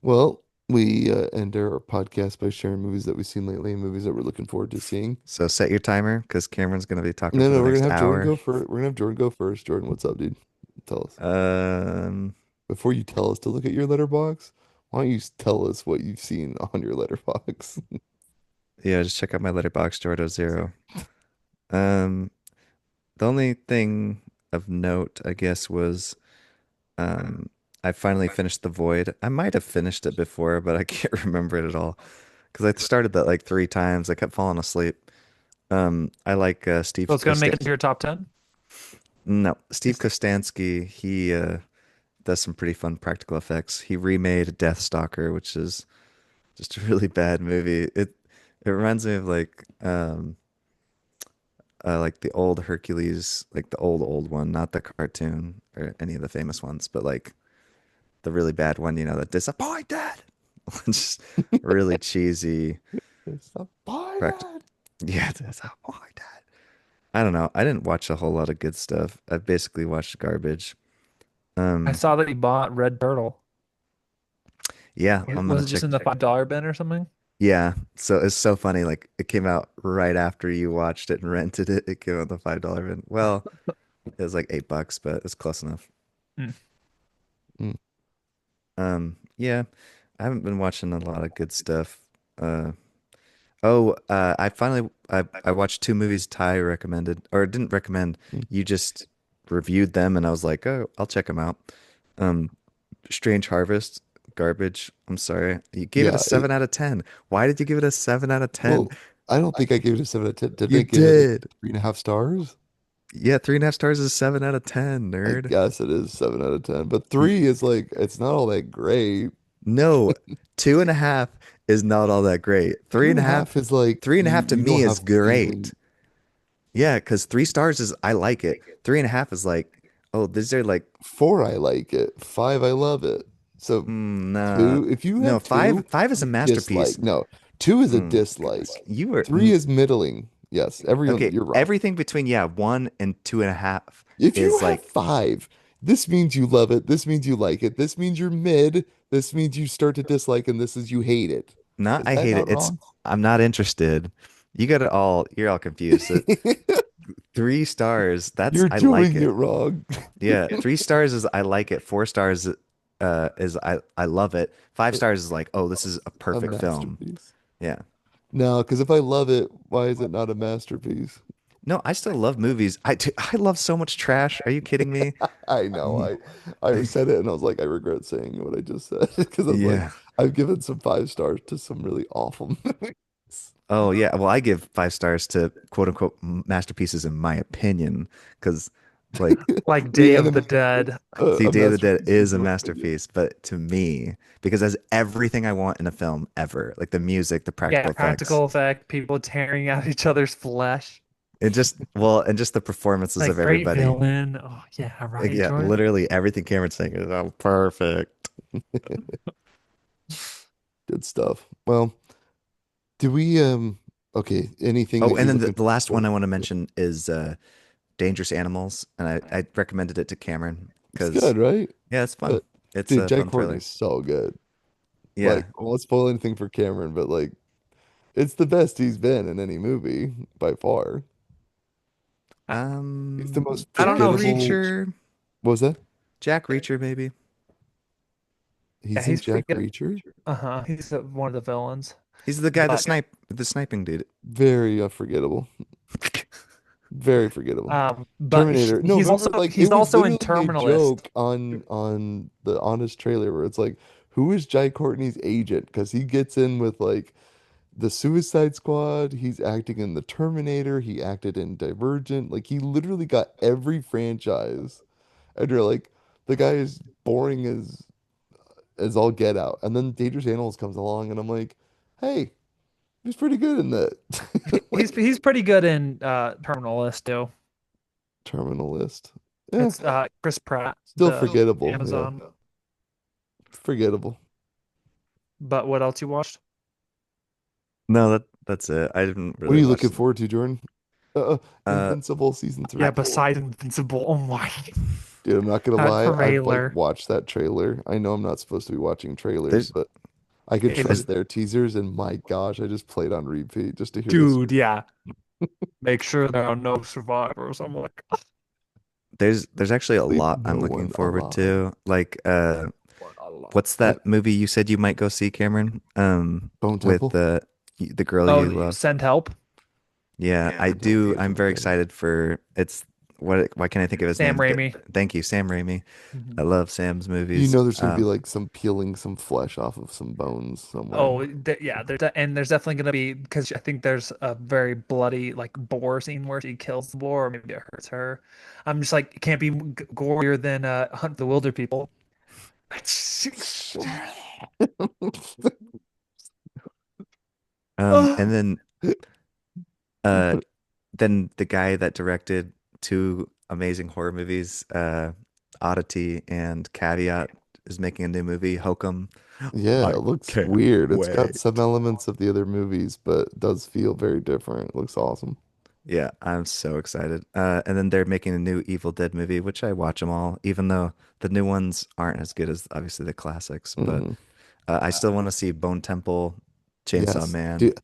Well, we end our podcast by sharing movies that we've seen lately and movies that we're looking forward to seeing. so set your timer because Cameron's gonna be talking No, for no, the we're gonna next have Jordan hour. go first. We're gonna have Jordan go first. Jordan, what's up, dude? Tell us. Um Before you tell us to look at your letterbox, why don't you tell us what you've seen on your letterbox? yeah, just check out my letterbox, Jordo0. Um the only thing of note, I guess, was um I finally finished The Void. I might have finished it before, but I can't remember it at all. Because I started that like 3 times. I kept falling asleep. I like So Steve it's gonna make it to Kostan. your top 10. No, Steve Kostansky. He does some pretty fun practical effects. He remade Deathstalker, which is just a really bad movie. It reminds me of like the old Hercules, like the old one, not the cartoon or any of the famous ones, but like the really bad one. You know, the disappointed. Just really cheesy. Pract- Disappointed. yeah, disappointed. I don't know. I didn't watch a whole lot of good stuff. I basically watched garbage. I Um, saw that you bought Red Turtle. yeah, I'm gonna Was it just check. in the $5 bin or something? Yeah, so it's so funny. Like it came out right after you watched it and rented it. It came out the $5 bin. Well, it was like $8, but it's close enough. Hmm. Mm, Yeah, I haven't been watching a lot of good stuff. Uh, I watched 2 movies Ty recommended or didn't recommend. mm. You just reviewed them, and I was like, oh, I'll check them out. Um, Strange Harvest, garbage. I'm sorry. You gave it a Yeah, 7 out of 10. Why did you give it a 7 out of 10? well, I don't think I gave it a 7 out of 10. Did You I give it a did. 3.5 stars? Yeah, 3.5 stars is a 7 out of 10, I nerd. guess it is 7 out of 10, but N- three is like it's not all that great. No, 2.5 is not all that great. Two Three and and a a half, half is like three and a you half to you me don't is have great. feeling. Yeah, because 3 stars is I like it. 3.5 is like, oh, these are like, Four, I like it. Five, I love it. So nah. two, if you No, have two, five is a you dislike. masterpiece. No, two is a Mm. dislike. You were Three is middling. Yes, everyone, okay. you're wrong. Everything between, yeah, 1 and 2.5 If you is have like, five, This means you love it. This means you like it. This means you're mid. This means you start to dislike, and this is you hate it. Not Is I that hate it. not It's wrong? I'm not interested. You got it all. You're all confused. So 3 stars. That's You're I like doing it it. wrong. Yeah, 3 stars is I like it. 4 stars is I love it. 5 stars is like, oh, this is a A perfect film. masterpiece. Yeah. No, because if I love it, why is it not a masterpiece? No, I still love movies. I love so much trash. Are you kidding me? I know. I said it and I was like, I regret saying what I just said because I was like, Yeah. I've given some 5 stars to some really awful movies. Oh yeah. Well, I give 5 stars to quote unquote masterpieces in my opinion, because like, Like The Day of the Animator, Dead. see, a Day of the Dead masterpiece in is a your opinion. masterpiece, but to me, because it has everything I want in a film ever, like the music, the Yeah, practical effects, practical effect, people tearing out each other's flesh. and just the performances of Like great everybody. villain. Oh yeah, Like, right, yeah, Jordan. literally everything Cameron's saying is oh, perfect. Good stuff. Well, do we okay, anything Oh, that and you're then looking the last one for? I want to mention is Dangerous Animals, and I recommended it to Cameron It's because good, right? yeah, it's fun. But It's dude, a Jack fun thriller. Courtney's so good. Like, Yeah. I won't spoil anything for Cameron, but like it's the best he's been in any movie by far. I, He's the most I don't Jack know. He, forgettable. Reacher, What was that? Jack Reacher, maybe. yeah, He's in he's pretty Jack good. Reacher? Uh-huh. He's one of the villains. He's the guy that But the sniping dude. Very forgettable. Very forgettable. but Terminator. No, he's remember also like it he's was also in literally a Terminalist. joke on the Honest trailer where it's like, who is Jai Courtney's agent? Because he gets in with like the Suicide Squad, he's acting in the Terminator, he acted in Divergent. Like he literally got every franchise. And you're like, the guy is boring as all get out. And then Dangerous Animals comes along and I'm like, hey, he's pretty good in that. He's Like he's pretty good in Terminalist too. Terminal List. Yeah, It's Chris Pratt, still the forgettable. Yeah, Amazon. forgettable. But what else you watched? No, that's it. I didn't What are really you watch looking them. forward to, Jordan? Uh, Invincible season Yeah, three. besides Invincible. Oh my, Dude, I'm not gonna that lie. I've like trailer. watched that trailer. I know I'm not supposed to be watching trailers, there's but I could It is, trust their teasers, and my gosh, I just played on repeat just to hear this. dude. Yeah, make sure there are no survivors. I'm like, there's actually a Leave lot I'm no looking one forward alive. to. Like what a lot. what's that movie you said you might go see, Cameron? Bone With Temple. the girl Oh, you love. send help. Yeah, I do. I'm very excited for it's why can't I think of his Sam name? Raimi. Thank you, Sam Raimi. I Mhm. love Sam's You movies. know there's gonna be like some peeling some flesh off of some bones somewhere. Oh, yeah, and there's definitely gonna be because I think there's a very bloody like boar scene where she kills the boar, or maybe it hurts her. I'm just like, it can't be gorier than Hunt the Wilder People. And uh then the guy that directed two amazing horror movies, Oddity and Caveat, is making a new movie, Hokum. Yeah, I it looks can't weird. It's got some wait. elements of the other movies, but it does feel very different. It looks awesome. Yeah, I'm so excited. And then they're making a new Evil Dead movie, which I watch them all, even though the new ones aren't as good as obviously the classics. But Hmm. I still want to see Bone Temple, Chainsaw Yes. Man. Dude,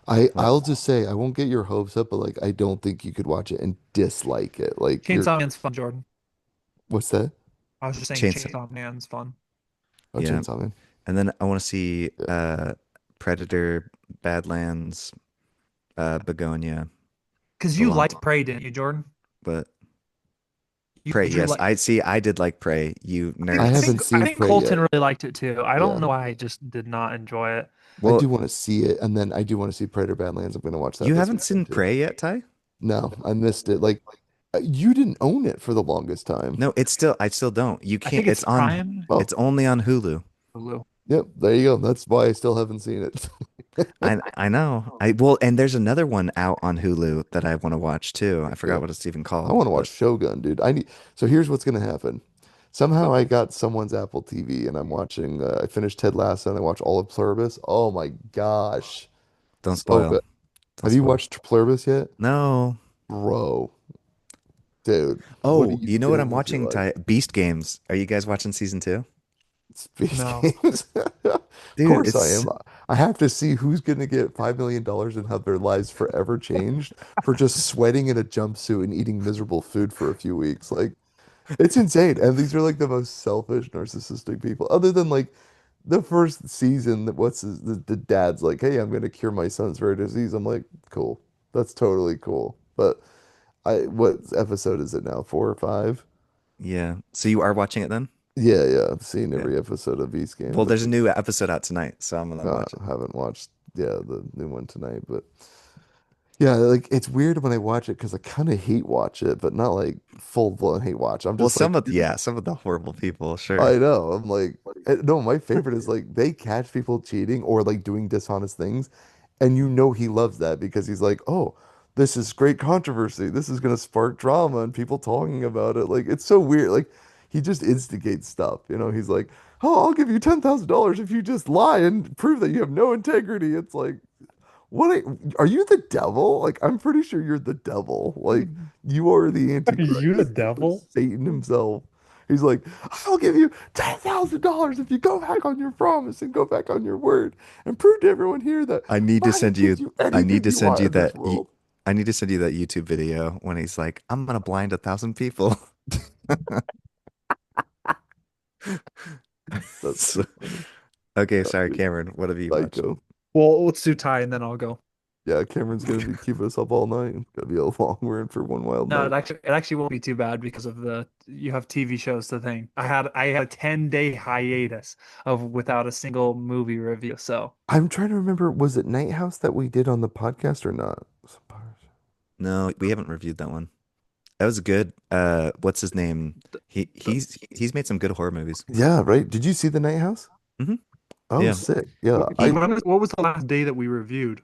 What? I'll just say I won't get your hopes up, but like I don't think you could watch it and dislike it. Like you're Chainsaw Man's fun, Jordan. what's that? I was just saying Chains. Chainsaw Man's fun. Oh, Yeah. Chainsaw Man. And then I want to see Yeah. Predator, Badlands, Begonia, Because the you long, liked Prey, didn't you, Jordan? but Prey. Did you Yes, like? I see. I did like Prey. You I I nerds. haven't think I seen think Prey Colton yet. really liked it too. I don't Yeah. know why I just did not enjoy it. I Well, do want to see it, and then I do want to see Predator Badlands. I'm gonna watch that you this haven't weekend seen too. Prey yet, Ty? No, I missed it. Like you didn't own it for the longest time. No, I still don't. You I can't. think it's Prime. Oh, It's only on Hulu. Hulu. yep, there you go. That's why I still haven't seen it. I know. And there's another one out on Hulu that I want to watch too. I forgot Yeah. what it's even I called, want to watch but Shogun, dude. I need. So here's what's gonna happen. Somehow I got someone's Apple TV and I'm watching. I finished Ted Lasso and I watched all of Pluribus. Oh my gosh, don't so spoil. good. Don't Have you spoil. watched Pluribus yet, No. bro? Dude, what are Oh, you you know what doing I'm with your watching? life? Beast Games. Are you guys watching season two? Space No. Games. Of Dude, course I it's am. I have to see who's going to get $5 million and have their lives forever changed for just sweating in a jumpsuit and eating miserable food for a few weeks. Like, it's insane. And these are like the most selfish, narcissistic people. Other than like the first season, the dad's like, hey, I'm going to cure my son's rare disease. I'm like, cool. That's totally cool. But what episode is it now? Four or five? yeah. So you are watching it then? Yeah, I've seen Yeah. every episode of Beast Well, Games. there's a new episode out tonight, so I'm gonna watch it. Haven't watched, yeah, the new one tonight, but yeah, like it's weird when I watch it because I kind of hate watch it, but not like full blown hate watch. I'm Well, just like, some of the horrible people, sure. I know. I'm like, no, my favorite is like they catch people cheating or like doing dishonest things, and you know he loves that because he's like, oh, this is great controversy. This is gonna spark drama and people talking about it. Like it's so weird. Like he just instigates stuff. He's like, oh, I'll give you $10,000 if you just lie and prove that you have no integrity. It's like, are you the devil? Like I'm pretty sure you're the devil. Like you are the Are you the Antichrist. It's like devil? Satan himself. He's like, I'll give you $10,000 if you go back on your promise and go back on your word and prove to everyone here that I need to money send gives you you I need anything to you send want you in this that world. I need to send you that YouTube video when he's like, I'm gonna blind 1,000 people. That's So, too funny. okay, Oh, sorry, dude, Cameron. What have you watched? psycho. Well, let's do Ty and then I'll go. Yeah, Cameron's gonna be keeping us up all night. It's gonna be a long. We're in for one wild No, night. it actually won't be too bad because of the you have TV shows to think. I had a 10-day hiatus of without a single movie review. So I'm trying to remember, was it Night House that we did on the podcast or not? No, we haven't reviewed that one. That was good. What's his name? He's made some good horror movies. Yeah, right. Did you see the Night House? Hmm. Oh, Yeah. sick. Yeah, He what was the last day that we reviewed?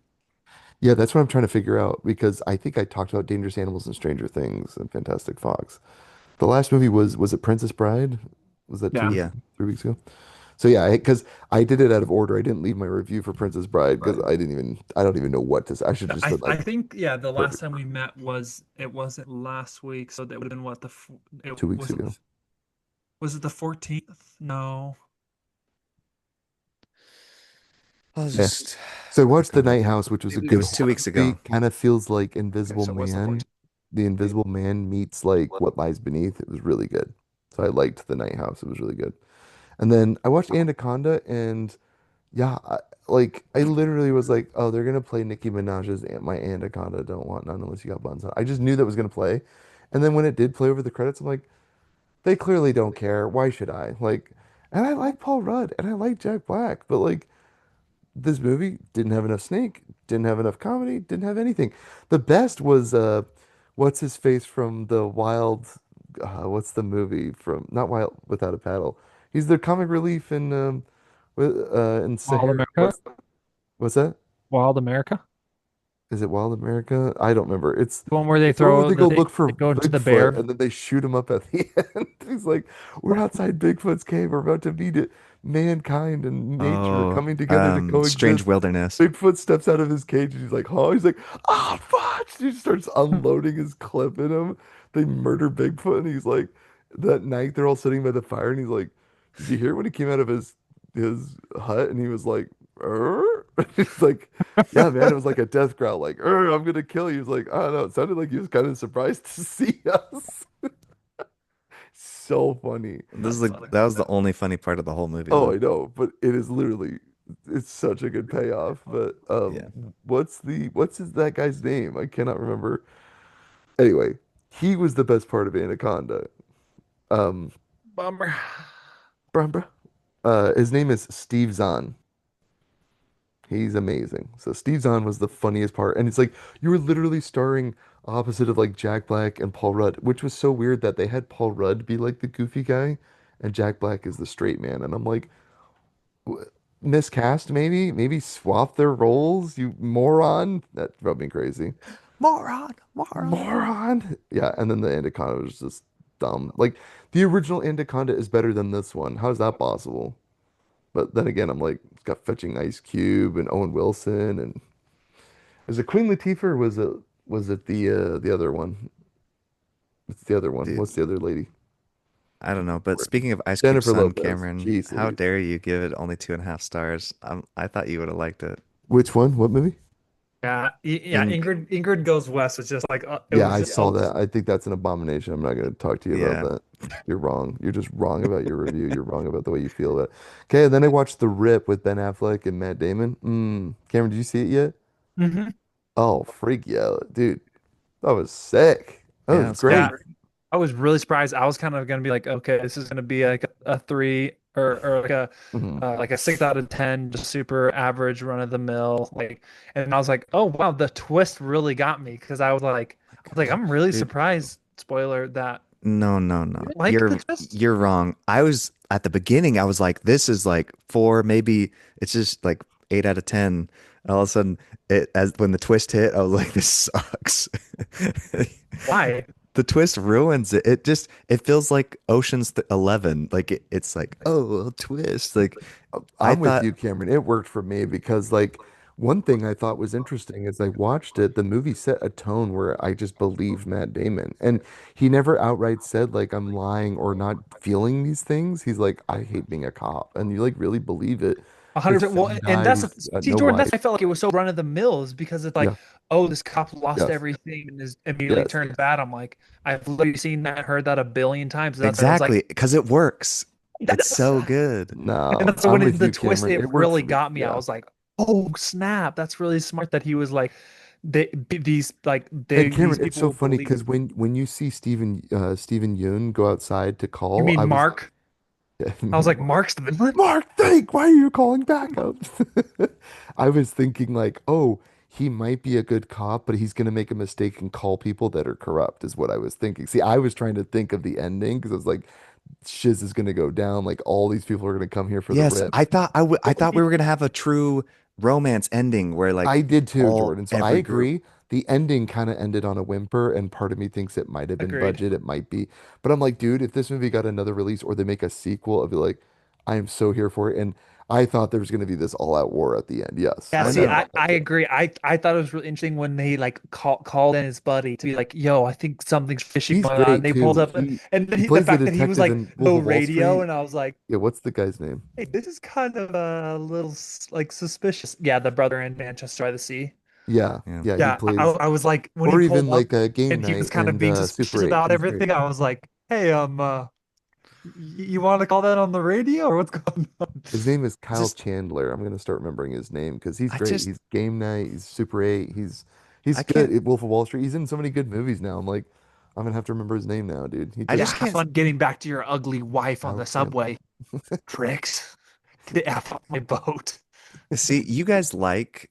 yeah, that's what I'm trying to figure out because I think I talked about Dangerous Animals and Stranger Things and Fantastic Fox. The last movie was it Princess Bride? Was that two Yeah. weeks, yeah. 3 weeks ago? So yeah, because I did it out of order. I didn't leave my review for Princess Bride because I don't even know what to say. I should just I said I like think yeah, the last perfect time we met was it wasn't last week, so that would have been what it 2 weeks ago. was it the 14th? No. I'll Yeah. just So I watched go The back. Night House, which was a It good was two horror weeks movie. ago. Kind of feels like Okay, Invisible so what's the Man. 14th? The Invisible Man meets like What Lies Beneath. It was really good. So I liked The Night House. It was really good. And then I watched Anaconda, and yeah, I literally was like, oh, they're gonna play Nicki Minaj's My Anaconda Don't Want None Unless You Got Buns On. I just knew that was gonna play. And then when it did play over the credits, I'm like, they clearly don't care. Why should I? Like, and I like Paul Rudd and I like Jack Black, but like this movie didn't have enough Snake, didn't have enough comedy, didn't have anything. The best was what's his face from the Wild what's the movie from not Wild Without a Paddle. He's the comic relief in Wild Sahara. America? What's that? Wild America? Is it Wild America? I don't remember. It's The one where they it's the one where throw they go they, look for they go into the Bigfoot bear. and then they shoot him up at the end. He's like, "We're outside Bigfoot's cave. We're about to meet it. Mankind and nature are Oh, coming together to Strange coexist." Wilderness. Bigfoot steps out of his cage and he's like, "Huh?" He's like, "Ah, fuck!" He starts unloading his clip in him. They murder Bigfoot and he's like, that night they're all sitting by the fire and he's like, "Did you hear when he came out of his hut?" And he was like, "Er?" He's like, yeah, man, it was like a death growl, like, I'm gonna kill you. He's like, I don't know. It sounded like he was kind of surprised to see us. So funny. This is that was the only funny part of the whole movie, Oh, though. I know, but it is literally, it's such a good payoff. But Yeah. what's that guy's name? I cannot remember. Anyway, he was the best part of Anaconda. Um, Bummer. bruh, bruh. His name is Steve Zahn. He's amazing. So Steve Zahn was the funniest part, and it's like you were literally starring opposite of like Jack Black and Paul Rudd, which was so weird that they had Paul Rudd be like the goofy guy, and Jack Black is the straight man. And I'm like, miscast maybe swap their roles, you moron. That drove me crazy. Moron, moron. Moron. Yeah, and then the Anaconda was just dumb. Like the original Anaconda is better than this one. How is that possible? But then again, I'm like, it's got fetching Ice Cube and Owen Wilson and is it Queen Latifah or was it the other one? What's the other one? Dude, What's the other lady? I don't know. But speaking of Ice Cube's Jennifer son, Lopez. Cameron, Jeez how Louise. dare you give it only 2.5 stars? I thought you would have liked it. Which one? What movie? Yeah, yeah. Ink. Ingrid Goes West was just like it Yeah, was I just saw that. I think that's an abomination. I'm not going to talk to you about Yeah. that. You're wrong. You're just wrong about your review. You're wrong about the way you feel about it. Okay, and then I watched The Rip with Ben Affleck and Matt Damon. Cameron, did you see it yet? Mhm. Oh, freak yeah, dude. That was sick. That Yeah, was it's fun. Yeah, great. I was really surprised. I was kind of gonna be like, okay, this is gonna be like a three or Mhm. like a 6 out of 10, just super average, run of the mill. Like, and I was like, oh wow, the twist really got me because I'm really Dude, surprised. Spoiler that no, no, you no. didn't like the You're twist. you're wrong. I was at the beginning, I was like, this is like 4, maybe it's just like 8 out of 10. And all of a sudden, it as when the twist hit, I was like, this sucks. Why? The twist ruins it. It feels like Ocean's 11. Like it's like, oh, a twist. Like I I'm with thought, you, Cameron. It worked for me because, like, one thing I thought was interesting is I watched it, the movie set a tone where I just believed Matt Damon. And he never outright said, like, I'm lying or not feeling these things. He's like, I hate being a cop. And you, like, really believe it. His 100%. Well, son and that's dies, see, no Jordan, that's wife. why I felt like it was so run of the mills because it's like, Yeah. oh, this cop lost Yes. everything and is immediately Yes. turned bad. I'm like, I've literally seen that, heard that a billion times. That's why I was like, exactly, because it works. It's that's so good. and No, that's I'm when with the you, twist Cameron. it It worked really for me. got me. I Yeah. was like, oh snap, that's really smart that he was like, And these Cameron, it's people so will funny believe. because when you see Stephen Yoon go outside to You call, mean I was Mark? yeah, I was like, Mark's the villain. Mark, think, why are you calling backup? I was thinking like, oh, he might be a good cop, but he's gonna make a mistake and call people that are corrupt, is what I was thinking. See, I was trying to think of the ending because I was like, shiz is gonna go down, like all these people are gonna come here for the Yes, rip. I thought we were gonna have a true romance ending where I like did too, all Jordan. So I every group. agree. The ending kind of ended on a whimper, and part of me thinks it might have been Agreed. budget. It might be. But I'm like, dude, if this movie got another release or they make a sequel, I'd be like, I am so here for it. And I thought there was going to be this all-out war at the end. Yes, Yeah, I I see, never know. got that I too. agree. I thought it was really interesting when they like called in his buddy to be like, "Yo, I think something's fishy He's going on." And great they pulled too. up, and then He the plays the fact that he was detective like, in Wolf "No of Wall radio," Street. and I was like, Yeah, what's the guy's name? "Hey, this is kind of a little like suspicious." Yeah, the brother in Manchester by the Sea. Yeah, Yeah. yeah, he Yeah, plays, I was like when he or pulled even up like a game and he was night kind of and being Super suspicious 8. about He's great. everything. I was like, "Hey, you want to call that on the radio or what's going on?" His name is Kyle Just Chandler. I'm gonna start remembering his name because he's I great. just He's Game Night. He's Super 8. He's I good can't at Wolf of Wall Street. He's in so many good movies now. I'm like, I'm gonna have to remember his name now, dude. He I Yeah, just just have can't fun getting back to your ugly wife on Kyle the Chandler. subway, pricks. Get the F off my boat. see you guys like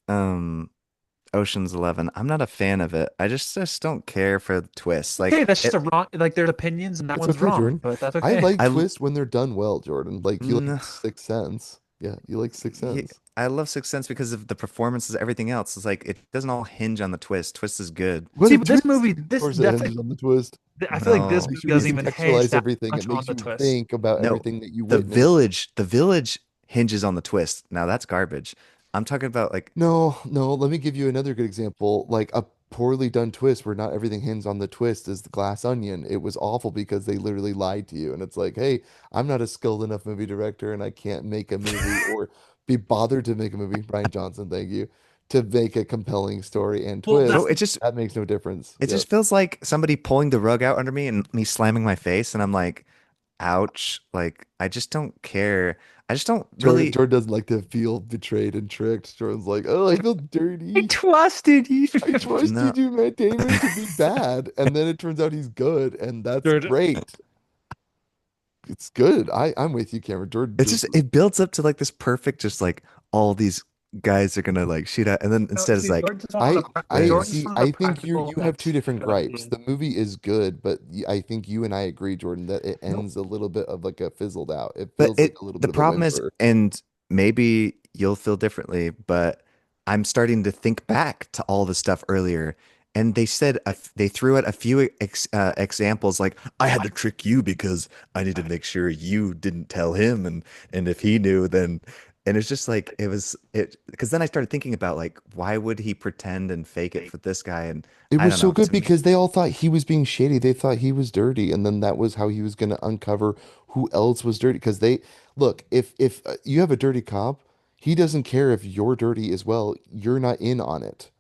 Ocean's 11. I'm not a fan of it. I just don't care for the twists. Okay, Like that's just it a wrong. Like there's opinions, and that It's one's okay, wrong, Jordan. but that's I okay. like I twists when they're done well, Jordan. Like you like no, Sixth Sense. Yeah, you like Sixth yeah, Sense. I love Sixth Sense because of the performances, everything else. It's like it doesn't all hinge on the twist. Twist is good. But See, it but this twist, movie, of this course, it definitely, hinges on the twist. I feel like It this No, makes movie you doesn't even hinge recontextualize that everything. It much on makes the you twist. think about no. everything that you witnessed. The village hinges on the twist. Now that's garbage. I'm talking about like No, no, let me give you another good example. Like a poorly done twist where not everything hinges on the twist is the Glass Onion. It was awful because they literally lied to you. And it's like, hey, I'm not a skilled enough movie director and I can't make a movie or be bothered to make a movie. Brian Johnson, thank you, to make a compelling story and Well, bro, that's twist. That makes no difference. it Yes. just feels like somebody pulling the rug out under me and me slamming my face and I'm like, ouch. Like I just don't care. I just don't really Jordan doesn't like to feel betrayed and tricked. Jordan's like, oh, I feel I dirty. trusted you. I no. trusted you, Matt Damon, to be bad. And then it turns out he's good, and that's Jordan, great. It's good. I'm with you, Cameron. Jordan It's just just it builds up to like this perfect, just like all these guys are gonna like shoot at, and then no, instead it's see, like I Jordan this. just see. wanted a I think practical you have two effects different show at the gripes. end. The movie is good, but I think you and I agree, Jordan, that it Nope. ends a little bit of like a fizzled out. It But feels like it a little the bit of a problem is, whimper. and maybe you'll feel differently, but I'm starting to think back to all the stuff earlier. And they said they threw out a few examples like I had to trick you because I need to make sure you didn't tell him, and if he knew, then And it's just like it was it because then I started thinking about like why would he pretend and fake it for this guy? And It I was don't so know. good To me, because they all thought he was being shady. They thought he was dirty, and then that was how he was going to uncover who else was dirty. Because they look, if you have a dirty cop, he doesn't care if you're dirty as well. You're not in on it.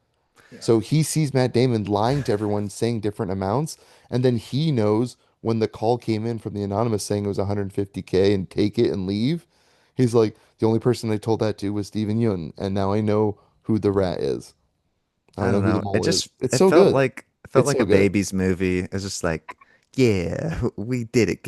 Yeah. So he sees Matt Damon lying to everyone, saying different amounts, and then he knows when the call came in from the anonymous saying it was 150K and take it and leave. He's like, the only person I told that to was Steven Yeun, and now I know who the rat is. Now I I know don't who the know. mole is. It's so good. It felt It's like so a good. baby's movie. It's just like, yeah, we did it,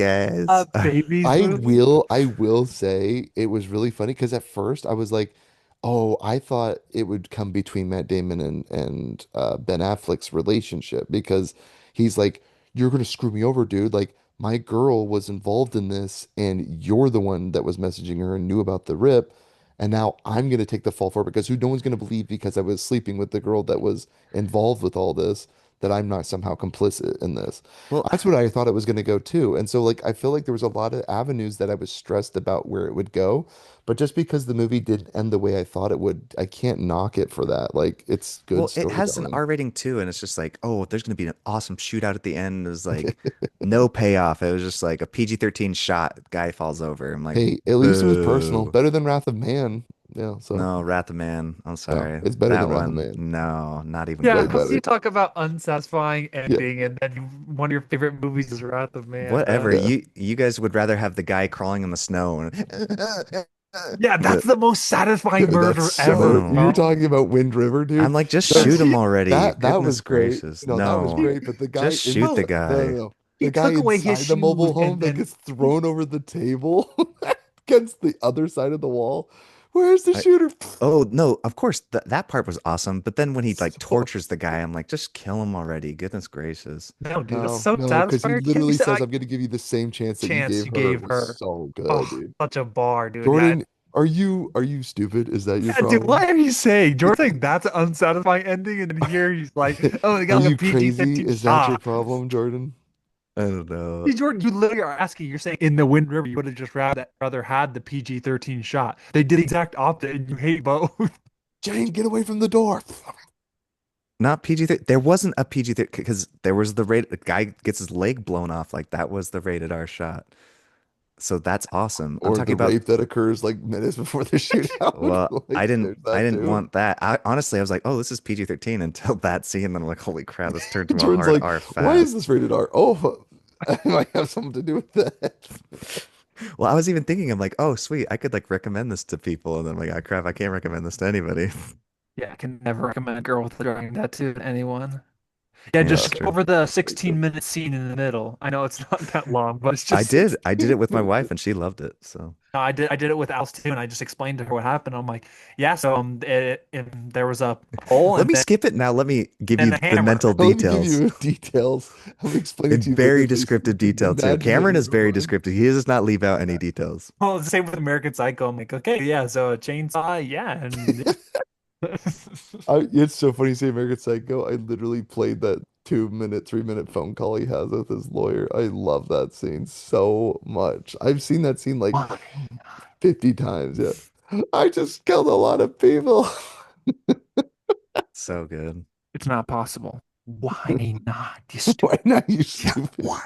A guys. baby's movie? I will say it was really funny because at first I was like, oh, I thought it would come between Matt Damon and Ben Affleck's relationship because he's like, you're gonna screw me over, dude. Like my girl was involved in this, and you're the one that was messaging her and knew about the rip, and now I'm gonna take the fall for it because who no one's gonna believe because I was sleeping with the girl that was involved with all this that I'm not somehow complicit in this. Well, That's what I thought it was going to go too. And so like I feel like there was a lot of avenues that I was stressed about where it would go, but just because the movie didn't end the way I thought it would, I can't knock it for that. Like it's good well, it has an storytelling. R rating too, and it's just like, oh, there's gonna be an awesome shootout at the end. It was like no payoff. It was just like a PG-13 shot. Guy falls over. I'm like, Hey, at least it was personal. boo. Better than Wrath of Man. Yeah, so No, Wrath of Man. I'm yeah, sorry. it's better That than Wrath of one, Man. no, not even Yeah, Way how can close. you better. talk about unsatisfying Yeah, ending and then one of your favorite movies is Wrath of Man? Whatever. yeah. You guys would rather have the guy crawling in the snow Yeah, that's the the most satisfying Dude, that's murder so ever, you're no. bro. talking about Wind River, I'm dude. like, just No, shoot That's him he, already. that Goodness was great. gracious. No, that was he, No. great. But the Just guy shoot the well, no, no, guy. no. he The guy took away his inside the mobile shoes home and that then gets thrown over the table against the other side of the wall. Where's the I shooter? Oh no, of course that part was awesome. But then when he like So tortures the guy, I'm like, just kill him already. Goodness gracious. no, dude, that's no, so no, because he satisfying. You literally said says, I "I'm going to give you the same chance that you chance gave you her." It gave was her. so good, Oh, dude. such a bar, dude. Yeah, Jordan, are you stupid? Is that your yeah, dude. problem? What are you saying? George saying that's an unsatisfying ending, and then here he's like, oh, they Are got like a you crazy? PG-13 Is that your shot. problem, Jordan? I don't know. See, Jordan, you literally are asking. You're saying in the Wind River, you would have just rather had the PG-13 shot. They did the exact opposite, and you hate both. Jane, get away from the door. Not PG-13. There wasn't a PG-13 because there was the guy gets his leg blown off. Like that was the rated R shot. So that's awesome. I'm Or talking the about, rape that occurs like minutes before the shootout. well, Like, there's I that didn't too. want that. I honestly I was like, oh, this is PG-13 until that scene. Then I'm like, holy crap, this turned to a Jordan's hard like, R why is fast. this rated R? Oh, I might have something to do with that. Well, I was even thinking, I'm like, oh, sweet, I could like recommend this to people. And then I'm like, oh crap, I can't recommend this to anybody. Yeah, I can never recommend a girl with a dragon tattoo to anyone. Yeah, Yeah, just that's Uh, skip true. over the very true. 16-minute scene in the middle. I know it's not that long, but it's just I did it 16 with my wife minutes. and she loved it. So no, I did it with Alice too, and I just explained to her what happened. I'm like, yeah, so there was a pole let and me skip it now. Let me give then you a the hammer. mental Now, let me give details you details. I'm explaining in to you very vividly so you descriptive can detail too. imagine it Cameron in is your very mind. descriptive. He does not leave out any details. Well, the same with American Psycho. I'm like, okay, yeah, so a chainsaw, yeah, and It's so funny you say American Psycho. I literally played that 2 minute, 3 minute phone call he has with his lawyer. I love that scene so much. I've seen that scene like why? 50 times. Yeah. I just killed a lot of people. So good. It's not possible. Why not? You stupid. Why not, you Yeah, stupid why?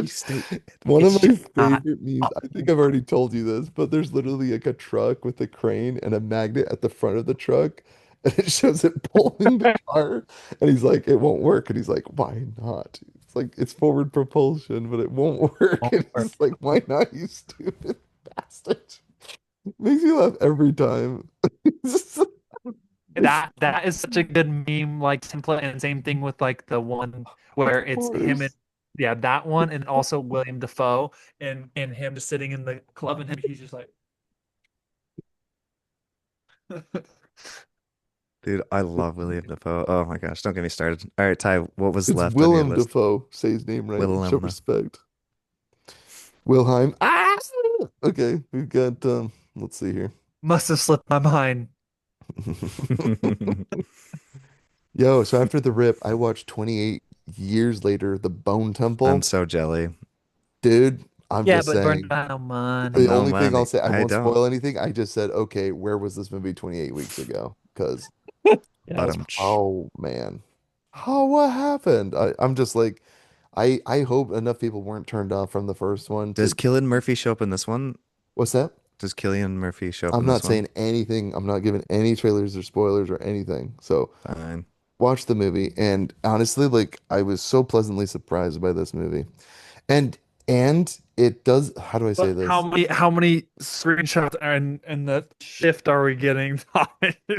You bastard? stupid. One of It's my just not. favorite memes, Oh, I think I've already told you this, but there's literally like a truck with a crane and a magnet at the front of the truck, and it shows it pulling the car, and he's like, it won't work. And he's like, why not? It's like, it's forward propulsion, but it won't work. won't And work. he's like, why not, you stupid bastard? Makes me laugh every time. It's just like, That is such a good meme like template, and same thing with like the one where of it's him and course. yeah, that one, and also William Dafoe and him just sitting in the club, and him he's just like Dude, I love William Dafoe. Oh my gosh, don't get me started. All right, Ty, what was It's left on your Willem list? Dafoe. Say his name right. Show Wilhelmina. respect. Wilhelm. Ah! Okay, we've got let's see here. must have slipped my mind. Yo, so after the rip, I watched 28 years later, The Bone I'm Temple. so jelly. Dude, I'm Yeah, just but Jordan saying. got no The money. No only thing I'll money. say, I I won't don't. spoil anything. I just said, okay, where was this movie 28 weeks ago? Because Yeah. But oh man, how what happened? I'm just like, I hope enough people weren't turned off from the first one does to Killian Murphy show up in this one? what's that? Does Killian Murphy show up I'm in not this one? saying anything. I'm not giving any trailers or spoilers or anything. So Fine. watch the movie. And honestly, like I was so pleasantly surprised by this movie. And it does, how do I say But this? how many screenshots and the shift are we getting?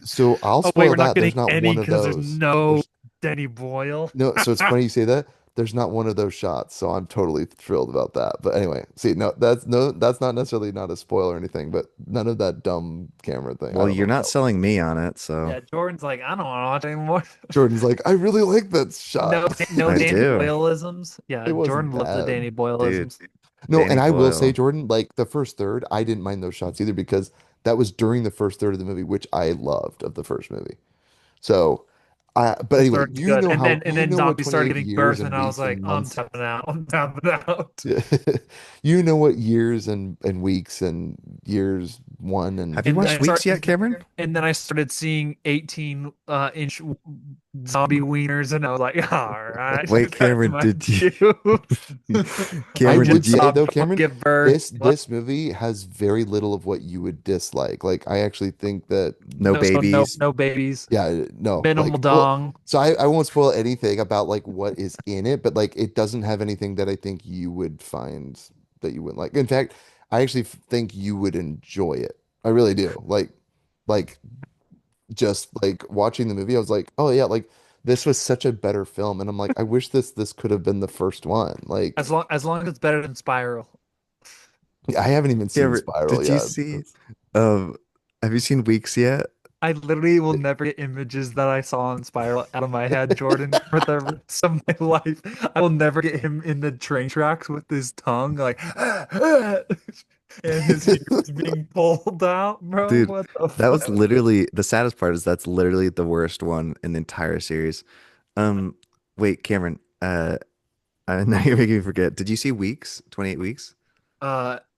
So I'll Oh wait, spoil we're not that. getting There's not any one of because there's those. no There's Danny Boyle. no, so it's funny you say that. There's not one of those shots, so I'm totally thrilled about that. But anyway, see, no, that's not necessarily not a spoiler or anything, but none of that dumb camera thing. I Well, don't know you're what not that was. selling me on it, so Yeah, Jordan's like, I don't want to watch anymore. Jordan's like, I really like that shot. No I Danny do. Boyleisms. It Yeah, wasn't Jordan loves the bad. Danny Dude, Boyleisms. No, Danny and I will say, Boyle. Jordan, like the first third, I didn't mind those shots either because that was during the first third of the movie, which I loved of the first movie. So, but First anyway, started good, you and then know what zombies started 28 giving years birth, and and I was weeks like, and I'm months. tapping out. I'm tapping out. Yeah. You know what years and weeks and years one and Have you And watched I Weeks start, yet, Cameron? and then I started seeing 18 inch zombie wieners, and I was like, all right, Wait, that's Cameron, my did you cue. I Cameron, Just would did you say saw though, people Cameron, give birth. What? this movie has very little of what you would dislike. Like I actually think that no babies? No babies, yeah, no, minimal like well, dong. so I won't spoil anything about like what is in it, but like it doesn't have anything that I think you would find that you wouldn't like. In fact, I actually think you would enjoy it. I really do. Like just like watching the movie, I was like, oh yeah, like this was such a better film, and I'm like, I wish this could have been the first one. Like As long as it's better than Spiral. I haven't even seen Cameron, Spiral did you yet. see um have you seen Weeks yet? I literally will never get images that I saw in Spiral out of my head, Jordan, for the rest of my life. I will never get him in the train tracks with his tongue, like, and his ears being pulled out, bro. Dude, What the that was fuck? literally the saddest part is that's literally the worst one in the entire series. Um, wait, Cameron, now you're making me forget. Did you see Weeks? 28 Weeks?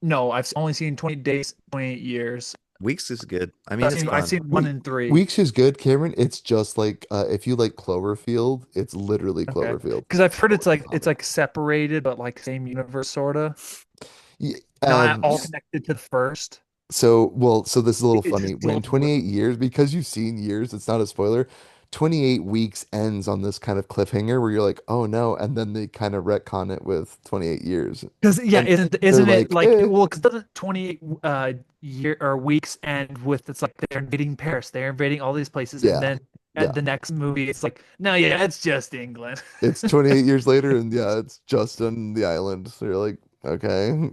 No, I've only seen 20 days, 28 years. Weeks is good. I mean, it's I've fun. seen one We and three. Weeks is good, Cameron. It's just like if you like Cloverfield, it's literally Okay. Cloverfield. Because I've heard Oh, it's it's zombie. like separated, but like same universe, sorta. Yeah, Not all s- connected to the first. so this is a little It's funny. just When dealing with 28 years, because you've seen years, it's not a spoiler. 28 weeks ends on this kind of cliffhanger where you're like, oh no, and then they kind of retcon it with 28 years. because yeah, And they're isn't it like, like eh, well, because doesn't 28 year or weeks end with it's like they're invading Paris, they're invading all these places, and yeah, then at yeah. the next movie it's like no, yeah, it's just England. It's 28 years later, and yeah, it's just on the island. So you're like, okay.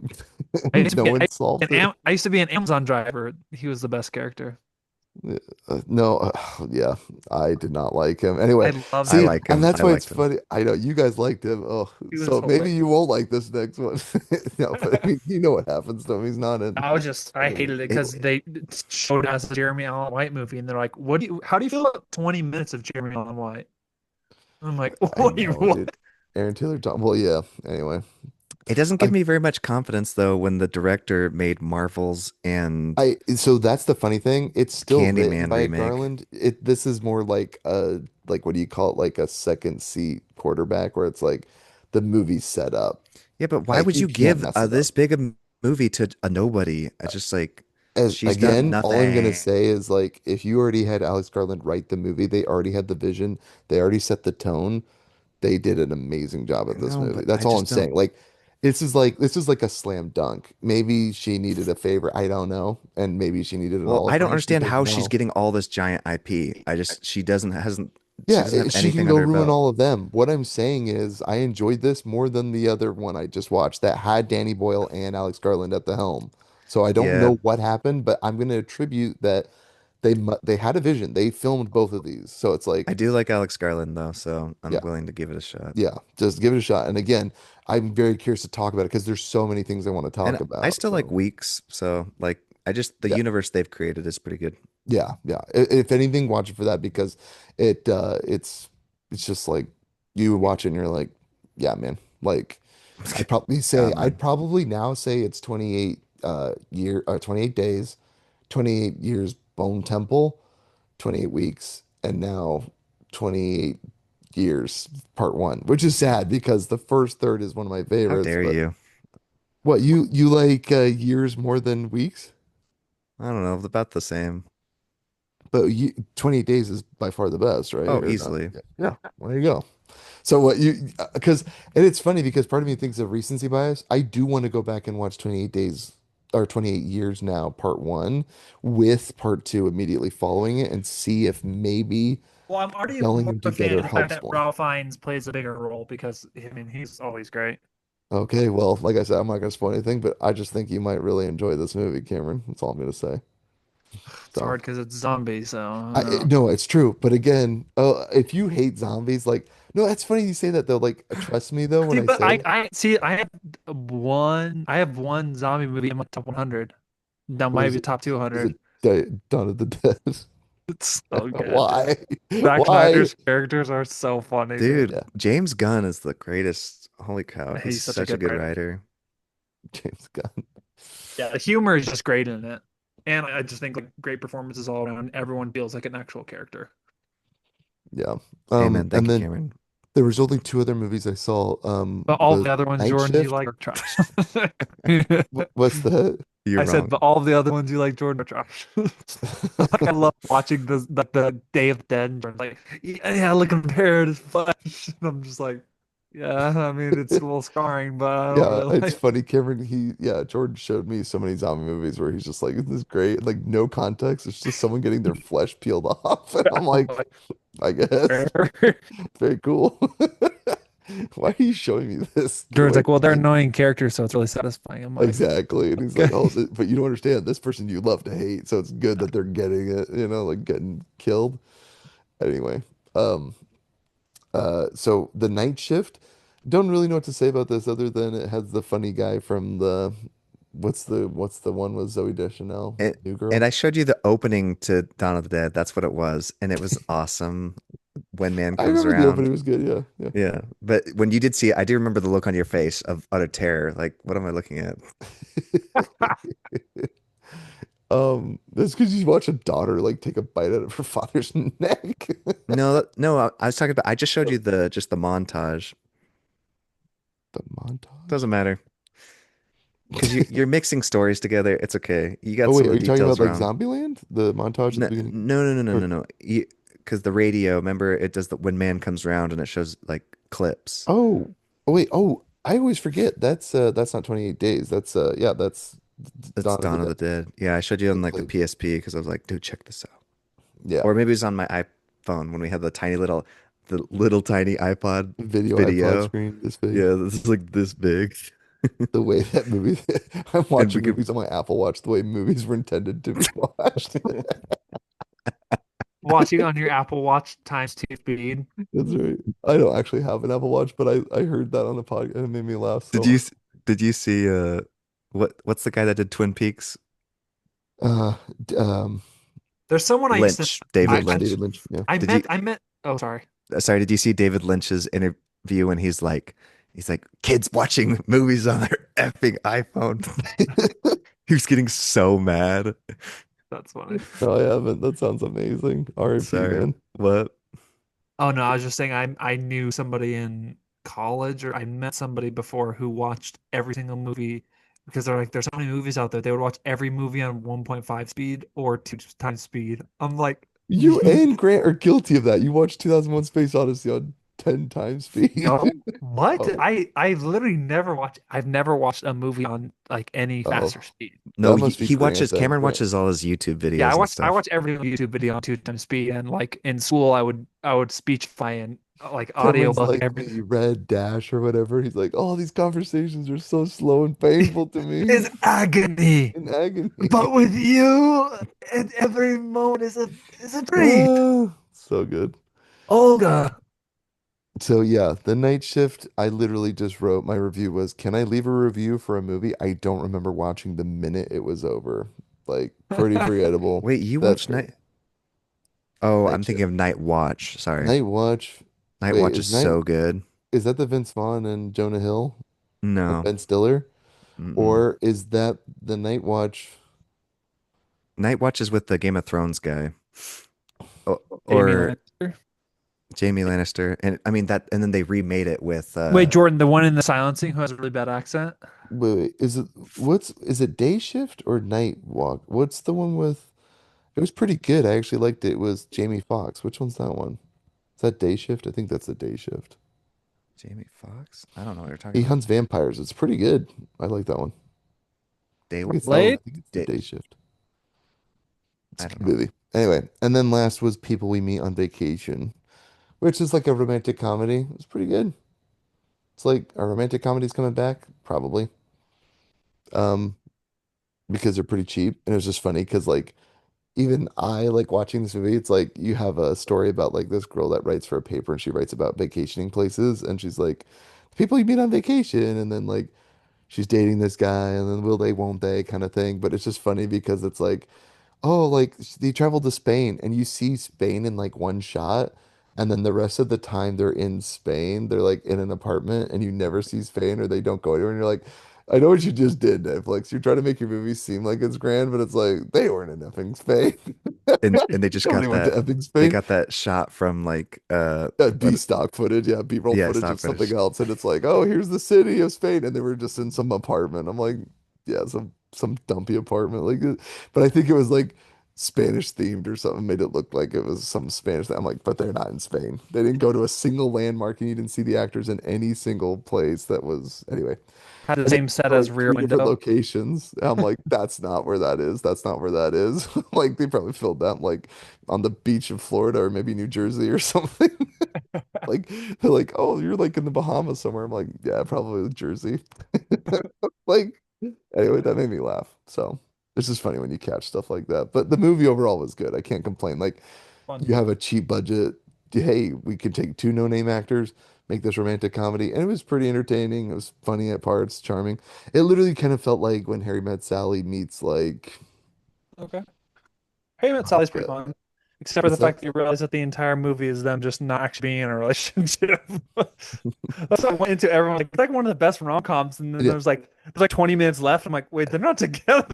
No one solved it. I used to be an Amazon driver. He was the best character. No, yeah, I did not like him. I Anyway, loved I see, him. like and him. that's I why it's liked him. funny. I know you guys liked him. Oh, He was so maybe you hilarious. won't like this next one. No, but I mean, you know what happens to him. He's not in. I hated it It, because they showed us a Jeremy Allen White movie, and they're like, how do you feel about 20 minutes of Jeremy Allen White?" And I'm like, I wait, know, what? dude. Aaron Taylor John. Well, yeah. Anyway, it doesn't give I, me very much confidence though when the director made Marvels and so that's the funny thing. It's still written Candyman by remake. Garland. This is more like like what do you call it? Like a second seat quarterback, where it's like the movie's set up. Yeah, but why Like would you you can't give mess it up. this big a movie to a nobody? I just like As she's done again, all I'm gonna nothing. say is like if you already had Alex Garland write the movie, they already had the vision, they already set the tone, they did an amazing job at this No, movie. but That's I all I'm just don't. saying. Like this is like a slam dunk. Maybe she needed a favor, I don't know, and maybe she needed an Well, I olive don't branch understand because how she's no. getting all this giant IP. I just she Yeah, doesn't have she can anything go under her ruin belt. all of them. What I'm saying is I enjoyed this more than the other one I just watched that had Danny Boyle and Alex Garland at the helm. So I don't Yeah, know what happened, but I'm going to attribute that they had a vision. They filmed both of these. So it's I like, do like Alex Garland though, so I'm yeah, willing to give it a shot. yeah, just give it a shot. And again, I'm very curious to talk about it because there's so many things I want to And talk I about. still like So Weeks, so like I just the yeah, universe they've created is pretty good. yeah. If anything, watch it for that because it it's just like you would watch it and you're like, yeah, man, like. I'd Goblin. probably now say it's 28 28 days, 28 years Bone Temple, 28 weeks, and now 28 years part one, which is sad because the first third is one of my How favorites. dare But you? what you like years more than weeks? I don't know, about the same. But 28 days is by far the best, right? Oh, Or not? easily. Yeah. Yeah. Well, there you go. So what you because and it's funny because part of me thinks of recency bias. I do want to go back and watch 28 days or 28 years now, part one, with part two immediately following it and see if maybe Well, I'm already gelling more them of a fan together of the fact helps that more. Ralph Fiennes plays a bigger role because I mean he's always great. Okay, well, like I said, I'm not gonna spoil anything, but I just think you might really enjoy this movie, Cameron. That's all I'm gonna say. It's So hard because it's zombies, so I don't I know. no, it's true. But again, if you hate zombies, like no, that's funny you say that though. Like trust me though when See, I but say it. I see. I have one zombie movie in my top 100. That What might is be it? top Is it 200. Dawn of the Dead? It's so good, dude. Why? Zack Why? Snyder's characters are so funny, dude. Dude, Yeah, James Gunn is the greatest. Holy cow, he's He's such a such a good good writer. writer. James Gunn. Yeah, the humor is just great in it, and I just think like great performances all around. Everyone feels like an actual character. Yeah. Amen. And Thank you, then Cameron. there was only two other movies I saw. But all The the other ones, Night Jordan, you Shift. like are trash. What's that? You're I said, wrong. but all the other ones you like, Jordan, are trash. Like I love watching the Day of the Dead. And Jordan's like, yeah, yeah, look compared his flesh. And I'm just like, yeah, I mean it's a little scarring, but I don't Yeah, really it's like. funny. Cameron, Jordan showed me so many zombie movies where he's just like, "Isn't this great?" Like no context. It's just someone getting their flesh peeled off, and I'm I'm like, like, I guess "Fair." very cool. Why are you showing me this the Jordan's way like, well, they're he annoying characters, so it's really satisfying. I'm like, exactly? And he's like, okay. "Oh, but you don't understand. This person you love to hate, so it's good that they're getting it. Like getting killed." Anyway, um, so the Night Shift. Don't really know what to say about this other than it has the funny guy from the what's the one with Zoe Deschanel, And, New and Girl. I showed you the opening to Dawn of the Dead. That's what it was. And it was awesome when man I comes remember the around. opening was good. Yeah, yeah. Yeah. But when you did see it, I do remember the look on your face of utter terror. Like, what am I looking at? That's because you watch a daughter like take a bite out of her father's neck. No, no, I was talking about, I just showed you the montage. The montage. Doesn't matter. Because you're mixing stories together. It's okay. You got Oh some wait, of are the you talking details about like wrong. Zombieland? The montage at the No, beginning? no, no, no, no, Or no, no. Because the radio, remember, it does the when man comes around and it shows like clips. oh, oh wait, oh, I always forget. That's not 28 days. That's yeah, that's It's Dawn of the Dawn of Dead. the Dead. Yeah, I showed you on It's like the like PSP because I was like, dude, check this out. yeah, Or maybe it was on my iPhone when we had the little tiny iPod video iPod video. screen this big. Yeah, this is like this big. The way that movie I'm And we watching could movies on my Apple Watch the way movies were intended to be watched. Watching on your Apple Watch times two speed. That's right. I don't actually have an Apple Watch, but I heard that on the podcast and it made me laugh so did you hard. s- did you see what's the guy that did Twin Peaks? Uh, d- um, There's someone Lynch, David Lynch, I David Lynch. Lynch. Yeah. Did you I met. Oh, sorry. sorry, did you see David Lynch's interview when he's like kids watching movies on their effing iPhone. He was getting so mad. That's funny. No, I haven't. That sounds amazing. R.I.P. Sorry. man. What? Oh no, I was just saying I knew somebody in college or I met somebody before who watched every single movie because they're like there's so many movies out there. They would watch every movie on 1.5 speed or two times speed. I'm like, You and Grant are guilty of that. You watched 2001 Space Odyssey on 10 times speed. no, what? Oh, I've literally never watched I've never watched a movie on like any oh. faster speed. No, That must be he Grant watches then. Cameron Grant. watches all his YouTube Yeah, videos and I stuff. watch every YouTube video on two times speed and like in school I would speechify and like Cameron's audiobook like everything. the red dash or whatever. He's like, oh, these conversations are so slow and painful to me. Is agony. In agony. But with you, and every moment is a treat. Ah, so good. Olga. So yeah, the night shift, I literally just wrote my review was, can I leave a review for a movie? I don't remember watching the minute it was over. Like pretty forgettable. Wait, you That's watch great. Night? Oh, Night I'm thinking shift. of Night Watch. Sorry. Night watch. Night Wait, Watch is so good. is that the Vince Vaughn and Jonah Hill? with No. Ben Stiller? Mm-mm. Or is that the Night Watch? Night Watch is with the Game of Thrones guy. Jamie Or Lannister. Jamie Lannister. And I mean that and then they remade it with Wait, Jordan, the one in the silencing who has a really bad accent. Wait, is it Day Shift or Night Walk? What's the one with? It was pretty good. I actually liked it. It was Jamie Foxx. Which one's that one? Is that Day Shift? I think that's the Day Shift. Jamie Foxx. I don't know what you're talking He about. hunts vampires. It's pretty good. I like that one. Day I think it's that one. Blade? I think it's the Day Day Shift. It's I a don't good know. movie. Anyway, and then last was People We Meet on Vacation, which is like a romantic comedy. It's pretty good. It's like a romantic comedy's coming back, probably. Um, because they're pretty cheap. And it was just funny because like even I like watching this movie. It's like you have a story about like this girl that writes for a paper and she writes about vacationing places and she's like, people you meet on vacation, and then like she's dating this guy and then will they, won't they kind of thing. But it's just funny because it's like, oh, like they traveled to Spain and you see Spain in like one shot. And then the rest of the time they're in Spain, they're like in an apartment and you never see Spain or they don't go anywhere. And you're like, I know what you just did, Netflix. You're trying to make your movie seem like it's grand, but it's like they weren't in effing Spain. And they just Nobody got went to that effing they Spain. got that shot from like B stock footage, yeah, B-roll yeah, footage stock of something footage. else, and it's like, oh, here's the city of Spain, and they were just in some apartment. I'm like, yeah, some dumpy apartment, like, but I think it was like Spanish themed or something, made it look like it was some Spanish thing. I'm like, but they're not in Spain. They didn't go to a single landmark, and you didn't see the actors in any single place that was anyway. Had the And they same set were as like Rear three different Window. locations. And I'm like, that's not where that is. That's not where that is. Like they probably filmed that like on the beach of Florida or maybe New Jersey or something. Like they're like, oh, you're like in the Bahamas somewhere. I'm like, yeah, probably Jersey. Like anyway, that made me laugh. So it's just funny when you catch stuff like that. But the movie overall was good. I can't complain. Like Fun. you have a cheap budget. Hey, we could take two no-name actors, make this romantic comedy, and it was pretty entertaining. It was funny at parts, charming. It literally kind of felt like when Harry Met Sally meets like, Okay. Hey, Met like Sally's pretty fun. Except for the what's that? fact that you realize that the entire movie is them just not actually being in a relationship. That's what I went into everyone like it's like one of the best rom-coms, and then Yeah. there's like 20 minutes left. I'm like, wait, they're not together.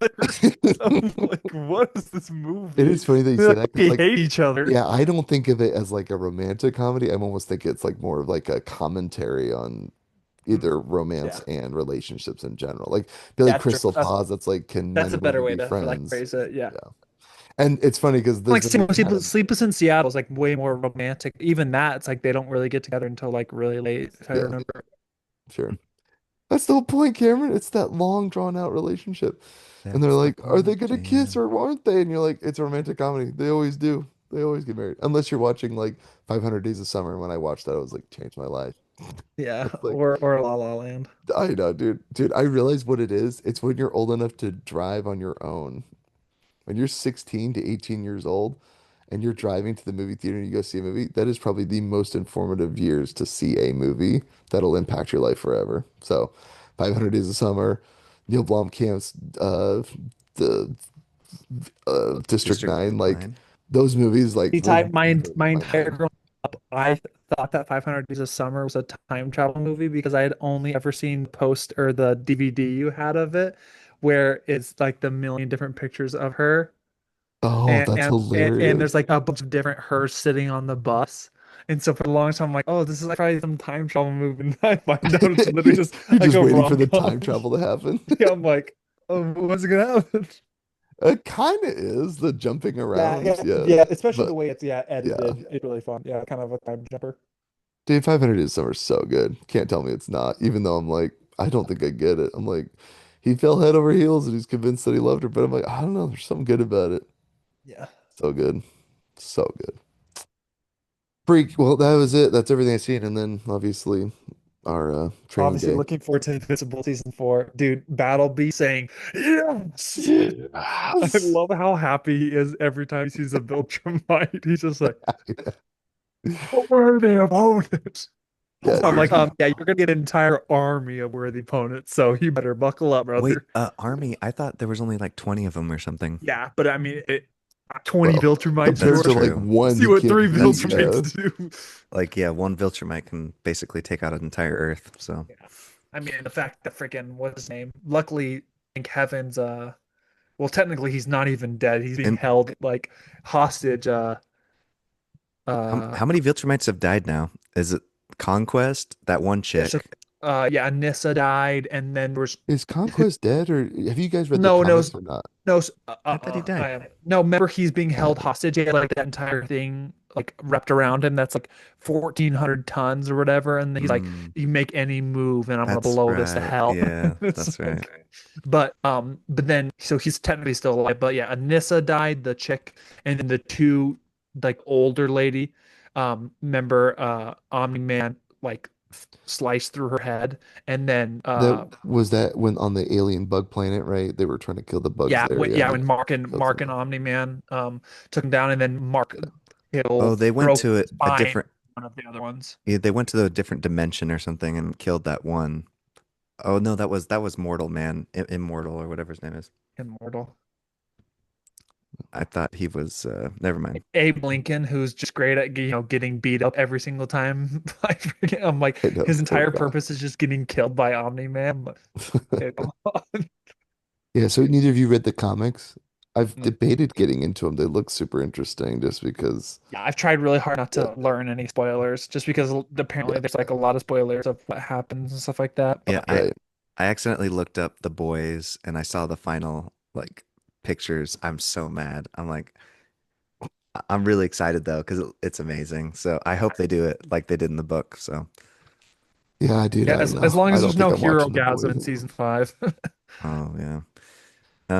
I'm like, what is this It movie? is funny that you They say like that because fucking like, hate each other. yeah, I don't think of it as like a romantic comedy. I almost think it's like more of like a commentary on either romance Yeah, and relationships in general. Like Billy yeah, true. Crystal That's Pause, that's like, can men that's a and better women way be to like friends? phrase it. Yeah. Yeah. And it's funny because Like this movie kind of, Sleepless in Seattle is like way more romantic. Even that, it's like they don't really get together until like really late, if I yeah, remember. sure. That's the whole point, Cameron. It's that long drawn out relationship. And they're That's the like, are they point, gonna kiss Jan. or aren't they? And you're like, it's a romantic comedy. They always do. They always get married. Unless you're watching like 500 Days of Summer. When I watched that, I was like, changed my life. Yeah, It's like, or La La Land. I know, dude. Dude, I realize what it is. It's when you're old enough to drive on your own. When you're 16 to 18 years old and you're driving to the movie theater and you go see a movie, that is probably the most informative years to see a movie that'll impact your life forever. So, 500 Days of Summer, Neil Blomkamp's the District District 9, like 9. those movies like will Type never my leave my entire mind. growing up, I thought that 500 Days of Summer was a time travel movie because I had only ever seen the post or the DVD you had of it, where it's like the million different pictures of her, Oh, and that's and hilarious. there's like a bunch of different her sitting on the bus. And so for a long time, I'm like, oh, this is like probably some time travel movie. And I find out it's literally just You're like just a waiting for the rom-com. time travel to happen. Yeah, I'm like, oh, what's gonna happen? It kind of is the jumping Yeah, around, yeah, yeah. yeah. Especially the But way it's yeah. edited. It's really fun. Yeah, kind of a time jumper. Dude, 500 Days of Summer is so good. Can't tell me it's not, even though I'm like, I don't think I get it. I'm like, he fell head over heels and he's convinced that he loved her, but I'm like, I don't know, there's something good about it. Yeah. So good. So good. Freak. Well, that was it. That's everything I seen. And then obviously our training Obviously, day. looking forward to Invincible season 4. Dude, Battleby saying yes. I Yes. love how happy he is every time he sees a Viltrumite. He's just like, a worthy opponent. Yeah, I'm dude. like, yeah, you're gonna get an entire army of worthy opponents, so you better buckle up, Wait, brother. army. I thought there was only like 20 of them or something. Yeah, but I mean, 20 Well, Viltrumites, That's compared to Jordan. like true. one See he what three can't beat, yeah. Viltrumites do. Like, yeah, one Viltrumite can basically take out an entire Earth. So, Yeah. I mean, the fact that freaking what's his name? Luckily, I think Heaven's well, technically he's not even dead. He's being And held like hostage. how Uh, many Viltrumites have died now? Is it Conquest? That one there's a, chick? yeah, Anissa died, and then there's Is who? Conquest dead, or have you guys read the No, no, comics or not? no. I thought he I died. am no. Remember, he's being held hostage. He had like that entire thing like wrapped around him. That's like 1,400 tons or whatever. And he's like, Mm, "You make any move, and I'm gonna that's blow this to right. hell." Yeah, It's that's right. like, but then so he's technically still alive. But yeah, Anissa died, the chick, and then the two like older lady, member, Omni-Man like sliced through her head, and then That was that when on the alien bug planet, right? They were trying to kill the bugs there. Yeah, Yeah, and when it killed Mark and someone. Omni-Man took him down, and then Mark Oh, killed they went broke to his a spine. different. One of the other ones, Yeah, they went to the different dimension or something and killed that one. Oh no, that was Mortal Man, Immortal or whatever his name is. immortal. I thought he was. Never mind. Abe Lincoln, who's just great at getting beat up every single time. I'm like I know, his poor entire guy. purpose is just getting killed by Omni-Man. But okay, come on. Yeah, so neither of you read the comics. I've Nope. debated getting into them. They look super interesting just because, Yeah, I've tried really hard not yeah, to learn any spoilers, just because apparently yeah, there's like a lot of spoilers of what happens and stuff like that. Yeah, But right. I accidentally looked up the boys and I saw the final like pictures. I'm so mad. I'm like, I'm really excited though because it's amazing. So I hope they do it like they did in the book. So Yeah, dude, yeah, I don't as know. long I as don't there's think no I'm hero watching The gasm Boys in anymore. season 5. oh yeah.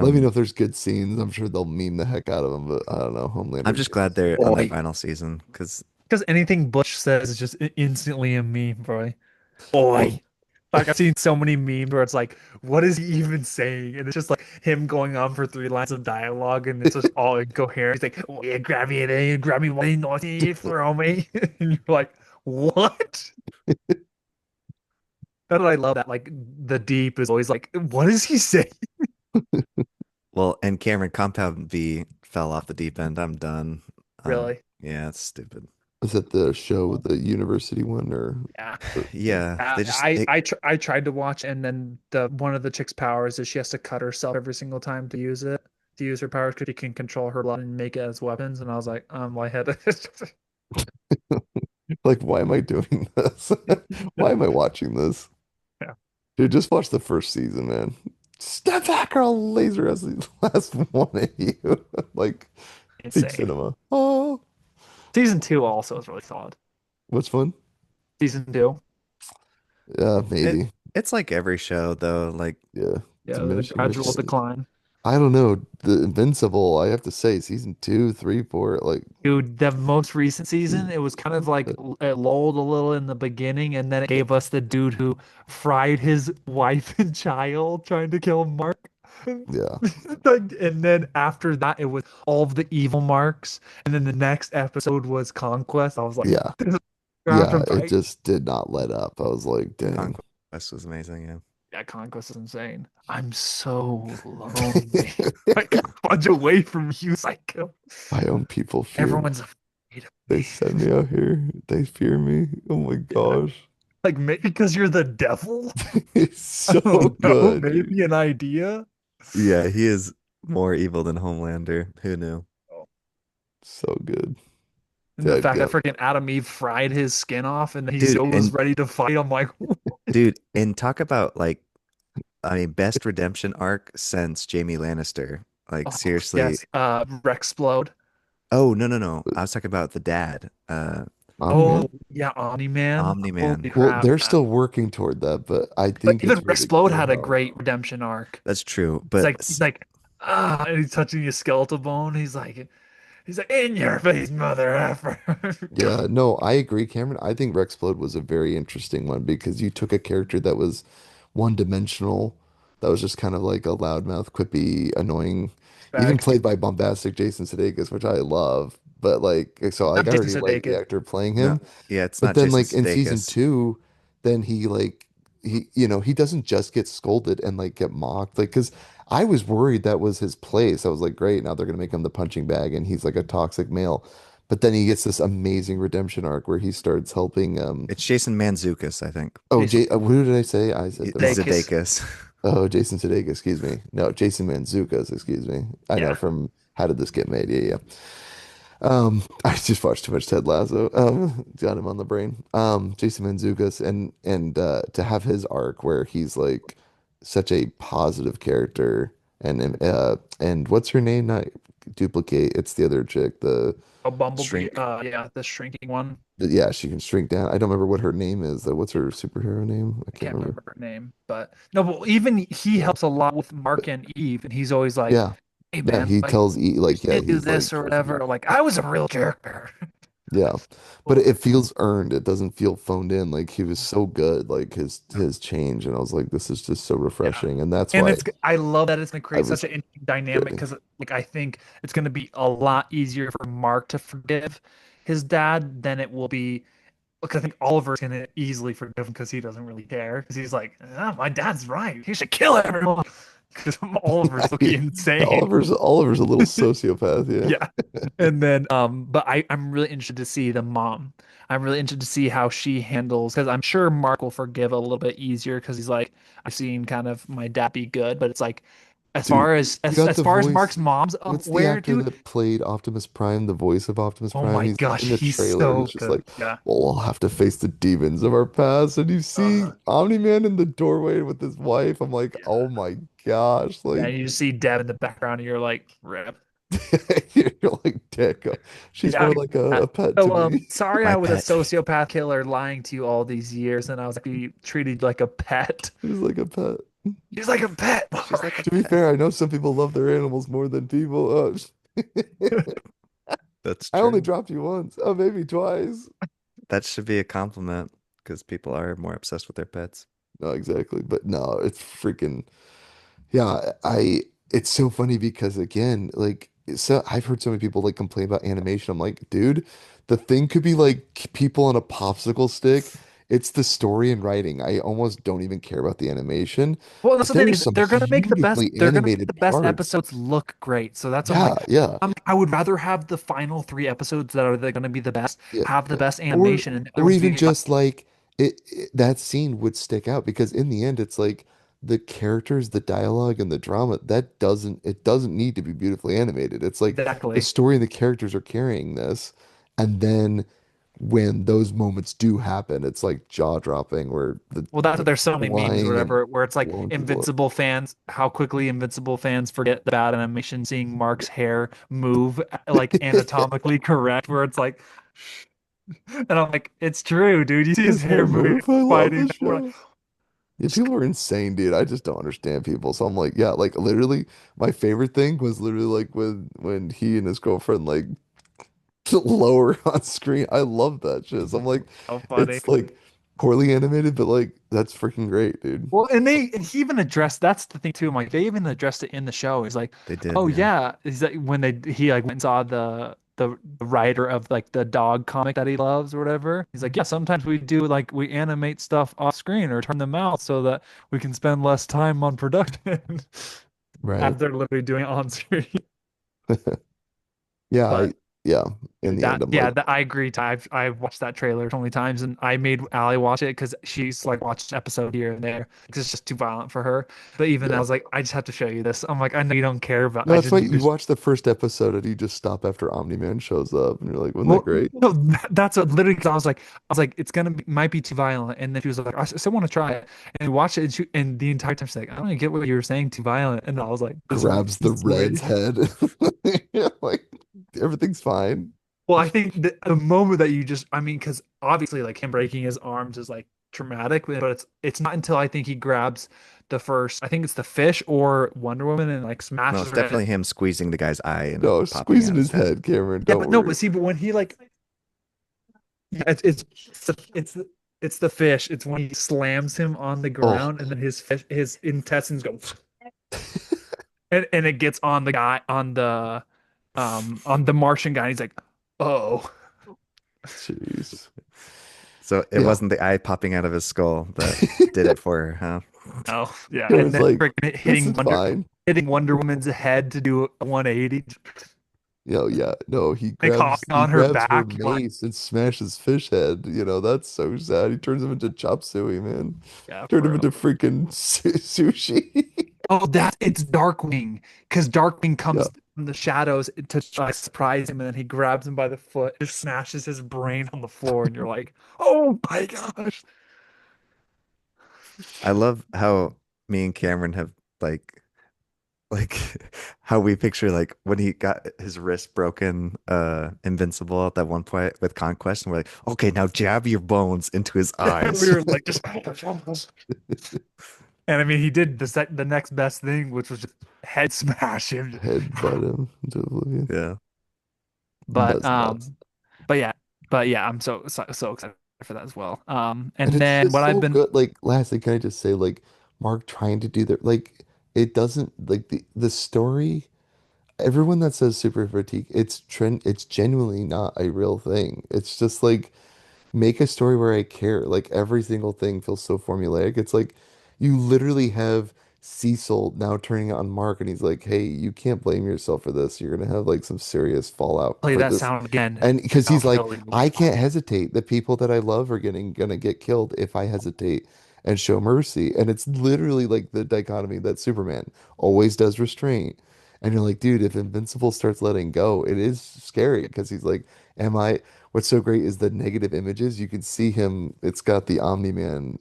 Let me know Um, if there's good scenes. I'm sure they'll meme the heck out of them, but I don't know. I'm Homelander's just good. glad they're on their Boy. final season because Because anything Butch says is just instantly a meme, boy. Boy. Well, Like I've seen so many memes where it's like, what is he even saying? And it's just like him going on for 3 lines of dialogue, and it's just all incoherent. He's like, oh, yeah, grab me it, grab me one naughty for me. And you're like, what? That's what I love that. Like the deep is always like, what is he saying? well, and Cameron Compound V fell off the deep end. I'm done. Really? Yeah, it's stupid. is that the show, the university one, Yeah. Yeah, they just I tried to watch, and then the one of the chick's powers is she has to cut herself every single time to use it, to use her powers because she can control her blood and make it as weapons. And I was like, I'm lightheaded. like, why am I doing this? Why am I watching this? Yeah, Dude, just watch the first season, man. Step back or I'll laser us the last one of you. Like peak insane. cinema. Oh, Season 2 also is really solid. what's fun? Season 2, it Maybe. it's like every show though. Like Yeah. yeah, the Diminishing gradual s- returns. decline. I don't know. The Invincible, I have to say, season two, three, four, like, Dude, the most recent season, it was kind of like it lulled a little in the beginning, and then it gave us the dude who fried his wife and child trying to kill Mark. yeah. And then after that, it was all of the evil marks, and then the next episode was Conquest. I was like, Yeah. this is Yeah. after It fight. just did not let up. I was like, dang. Conquest was amazing. Yeah. Yeah, Conquest is insane. I'm so lonely. I got a bunch away from you, psycho. My own people fear me. Everyone's afraid of They me. sent me out here. They fear me. Oh my Yeah. gosh. Like maybe because you're the devil? It's I so don't know, good, dude. maybe an idea. Yeah, he is more evil than Homelander. Who knew? Oh. So good. And the Dead fact that gut. freaking Adam Eve fried his skin off and he Dude, still was and ready to fight, I'm like, talk about like I mean best redemption arc since Jamie Lannister. Like oh seriously. yes, Rexplode. Oh, no, no, no. I was talking about the dad, Omni-Man. Oh yeah, Omni-Man. Omni-Man. Holy Well, crap, they're man. still working toward that, but I But think even it's really Rexplode cool had a how, great redemption arc. That's true. He's But like he's like ah, and he's touching his skeletal bone. He's like in your face, mother effer. yeah, no, I agree, Cameron. I think Rexplode was a very interesting one because you took a character that was one-dimensional, that was just kind of like a loudmouth, quippy, annoying, even Bag. played by bombastic Jason Sudeikis, which I love. But like, so like Not I Jason already like the Sudeikis. actor playing no, him. yeah, it's But not then Jason like in season Sudeikis. two, then he like he doesn't just get scolded and like get mocked. Like because I was worried that was his place. I was like, great, now they're gonna make him the punching bag and he's like a toxic male. but then he gets this amazing redemption arc where he starts helping It's Jason Mantzoukas, I think. oh Jason who did I say? I said the wrong name. Sudeikis. Zedeckis. Oh, Jason Sudeikis, excuse me. No, Jason Mantzoukas, excuse me. I know Yeah. from How Did This Get Made? Yeah, yeah. I just watched too much Ted Lasso. Got him on the brain. Jason Mantzoukas, and to have his arc where he's like such a positive character, and what's her name? Not duplicate. It's the other chick. A Bumblebee. Shrink. Yeah, the shrinking one. Yeah, she can shrink down. I don't remember what her name is though. What's her superhero name? I I can't can't remember. remember her name, but no, but even he Yeah, helps a lot with but Mark and Eve, and he's always like, yeah, "Hey yeah. man, He like tells E you like yeah, should do he's like this or cares about. whatever." Like I was a real character. Yeah. But Well, it feels earned. It doesn't feel phoned in. Like he was so good, like his change. And I was like, this is just so yeah, refreshing. And that's and why I love that it's gonna I create such was an interesting dynamic really because like I think it's gonna be a lot easier for Mark to forgive his dad than it will be. Because I think Oliver's gonna easily forgive him because he doesn't really care. Because he's like, ah, my dad's right. He should kill everyone. Because Oliver's looking insane. Oliver's a little sociopath, Yeah. yeah. And then, but I'm really interested to see the mom. I'm really interested to see how she handles, because I'm sure Mark will forgive a little bit easier because he's like, I've seen kind of my dad be good, but it's like, as Dude, far as you got as the far as voice. Mark's mom's What's the aware, actor dude. that played Optimus Prime, the voice of Optimus Oh Prime? my He's gosh, in the he's trailer and so it's just good. like, Yeah. well, we'll have to face the demons of our past. And you see Uh, Omni-Man in the doorway with his wife. I'm like, oh yeah. my gosh, Yeah. like And you just see Deb in the background, and you're like, rip. you're like, dick. She's Yeah. more like a pet to So, me. sorry My I was a pet. sociopath killer lying to you all these years, and I was actually treated like a pet. She's like a pet. He's like a pet. All She's like a To be pet. fair, I know some people love their animals more than people. right. That's I only true. dropped you once. Oh, maybe twice. That should be a compliment because people are more obsessed with their pets. No, exactly. But no, it's freaking yeah. It's so funny because again, like so I've heard so many people like complain about animation. I'm like, dude, the thing could be like people on a popsicle stick. It's the story and writing. I almost don't even care about the animation, Well, that's but the thing there's is some they're gonna make the best. beautifully They're gonna make animated the best parts. episodes look great. So that's I'm Yeah, like, yeah. I would rather have the final three episodes that are gonna be the best, Yeah, have the yeah. best Or animation, and the other or ones even be like, just like that scene would stick out because in the end it's like the characters, the dialogue and the drama that doesn't need to be beautifully animated. It's like the exactly. story and the characters are carrying this. And then when those moments do happen, it's like jaw-dropping where the Well, that's what like there's so many memes or flying and whatever, where it's like blowing people up. Invincible fans, how quickly Invincible fans forget the bad animation, seeing Mark's hair move like anatomically correct, where it's like, and I'm like, it's true, dude. You see his His hair hair moving, move. I love fighting. the We're like, show. Yeah, people are insane, dude. I just don't understand people. So I'm like, yeah, like literally, my favorite thing was literally like when he and his girlfriend like lower on screen. I love that shit. So I'm like, how funny. it's like poorly animated, but like that's freaking great, dude. Well, and he even addressed that's the thing too. I'm like, they even addressed it in the show. He's like, They did, oh yeah. yeah, he's like when he like went and saw the writer of like the dog comic that he loves or whatever. He's like, yeah, sometimes we do like we animate stuff off screen or turn them out so that we can spend less time on production Right. as they're literally doing it on screen. Yeah, But yeah. In dude, the end, I'm like, I agree. I've watched that trailer so many times, and I made Allie watch it because she's like watched an episode here and there because it's just too violent for her. But even I yeah. was like, I just have to show you this. I'm like, I know you don't care, but No, I that's just right. need You to. watch the first episode and you just stop after Omni-Man shows up and you're like, wasn't that Well, great? no, that's what literally because I was like, it's gonna be, might be too violent, and then she was like, I still want to try it, and we watched it, and the entire time she's like, I don't even get what you were saying, too violent, and I was like, this is Grabs the this is red's sweet. head. Yeah, like everything's fine. Well, I think the moment that you just, I mean, because obviously, like him breaking his arms is like traumatic, but it's not until I think he grabs the first, I think it's the fish or Wonder Woman and like No, smashes it's her head. definitely him squeezing the guy's eye and it No, popping squeezing out his his head. head, Cameron. Yeah, Don't but no, worry. but see, but when he like, yeah, it's the fish. It's when he slams him on the Oh, ground and then his intestines go and it gets on the guy on the Martian guy. And he's like, oh jeez. So it Yeah. wasn't the eye popping out of his skull that did it for her, huh? no, yeah, and Cameron's then like, freaking this is fine. Hitting Wonder Woman's head to do a 180. Yo, yeah, no, Like hopping he on her grabs her back. Like, mace and smashes fish head. You know, that's so sad. He turns him into chop suey, man. yeah, Turned for him real. into freaking sushi. Oh, that it's Darkwing, because Darkwing Yeah, comes from the shadows to try to surprise him, and then he grabs him by the foot, just smashes his brain on the floor, and you're like, oh my gosh. I love how me and Cameron have like like how we picture like when he got his wrist broken invincible at that one point with Conquest and we're like, okay, now jab your bones into his We eyes. were like, just, and I mean, he did the next best thing, which was just head smash him. headbutt him into oblivion. Yeah. But That's nuts. but yeah, but yeah, I'm so excited for that as well. And And it's then what just I've so been good. Like, lastly, can I just say, like, Mark trying to do that, like, it doesn't like the story. Everyone that says super fatigue, it's genuinely not a real thing. It's just like make a story where I care. Like every single thing feels so formulaic. It's like you literally have Cecil now turning on Mark and he's like, "Hey, you can't blame yourself for this. You're gonna have like some serious fallout play for that this." sound again, And and because I'll he's like, kill you. I can't hesitate. The people that I love are getting gonna get killed if I hesitate and show mercy. And it's literally like the dichotomy that Superman always does restraint. And you're like, dude, if Invincible starts letting go, it is scary because he's like, am I? What's so great is the negative images. You can see him. It's got the Omni-Man.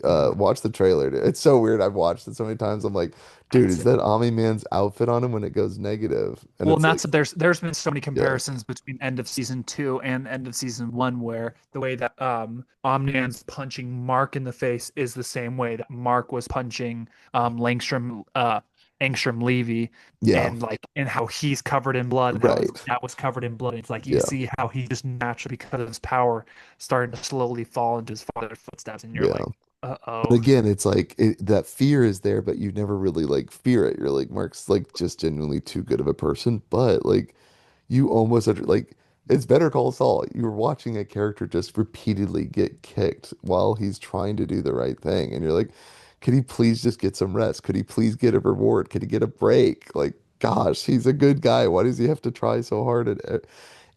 Watch the trailer. Dude. It's so weird. I've watched it so many times. I'm like, dude, That's is it. that Omni-Man's outfit on him when it goes negative? And Well, and it's that's like, there's been so many yeah, comparisons between end of season two and end of season one, where the way that Omni-Man's punching Mark in the face is the same way that Mark was punching Angstrom Levy, yeah, and like and how he's covered in blood and how his right, dad was covered in blood. It's like you yeah, see how he just naturally, because of his power, started to slowly fall into his father's footsteps, and you're yeah. like, But uh-oh. again, it's like that fear is there, but you never really like fear it. You're like, Mark's like just genuinely too good of a person. But like, you almost like it's Better Call Saul. You're watching a character just repeatedly get kicked while he's trying to do the right thing, and you're like, could he please just get some rest? Could he please get a reward? Could he get a break? Like, gosh, he's a good guy. Why does he have to try so hard? And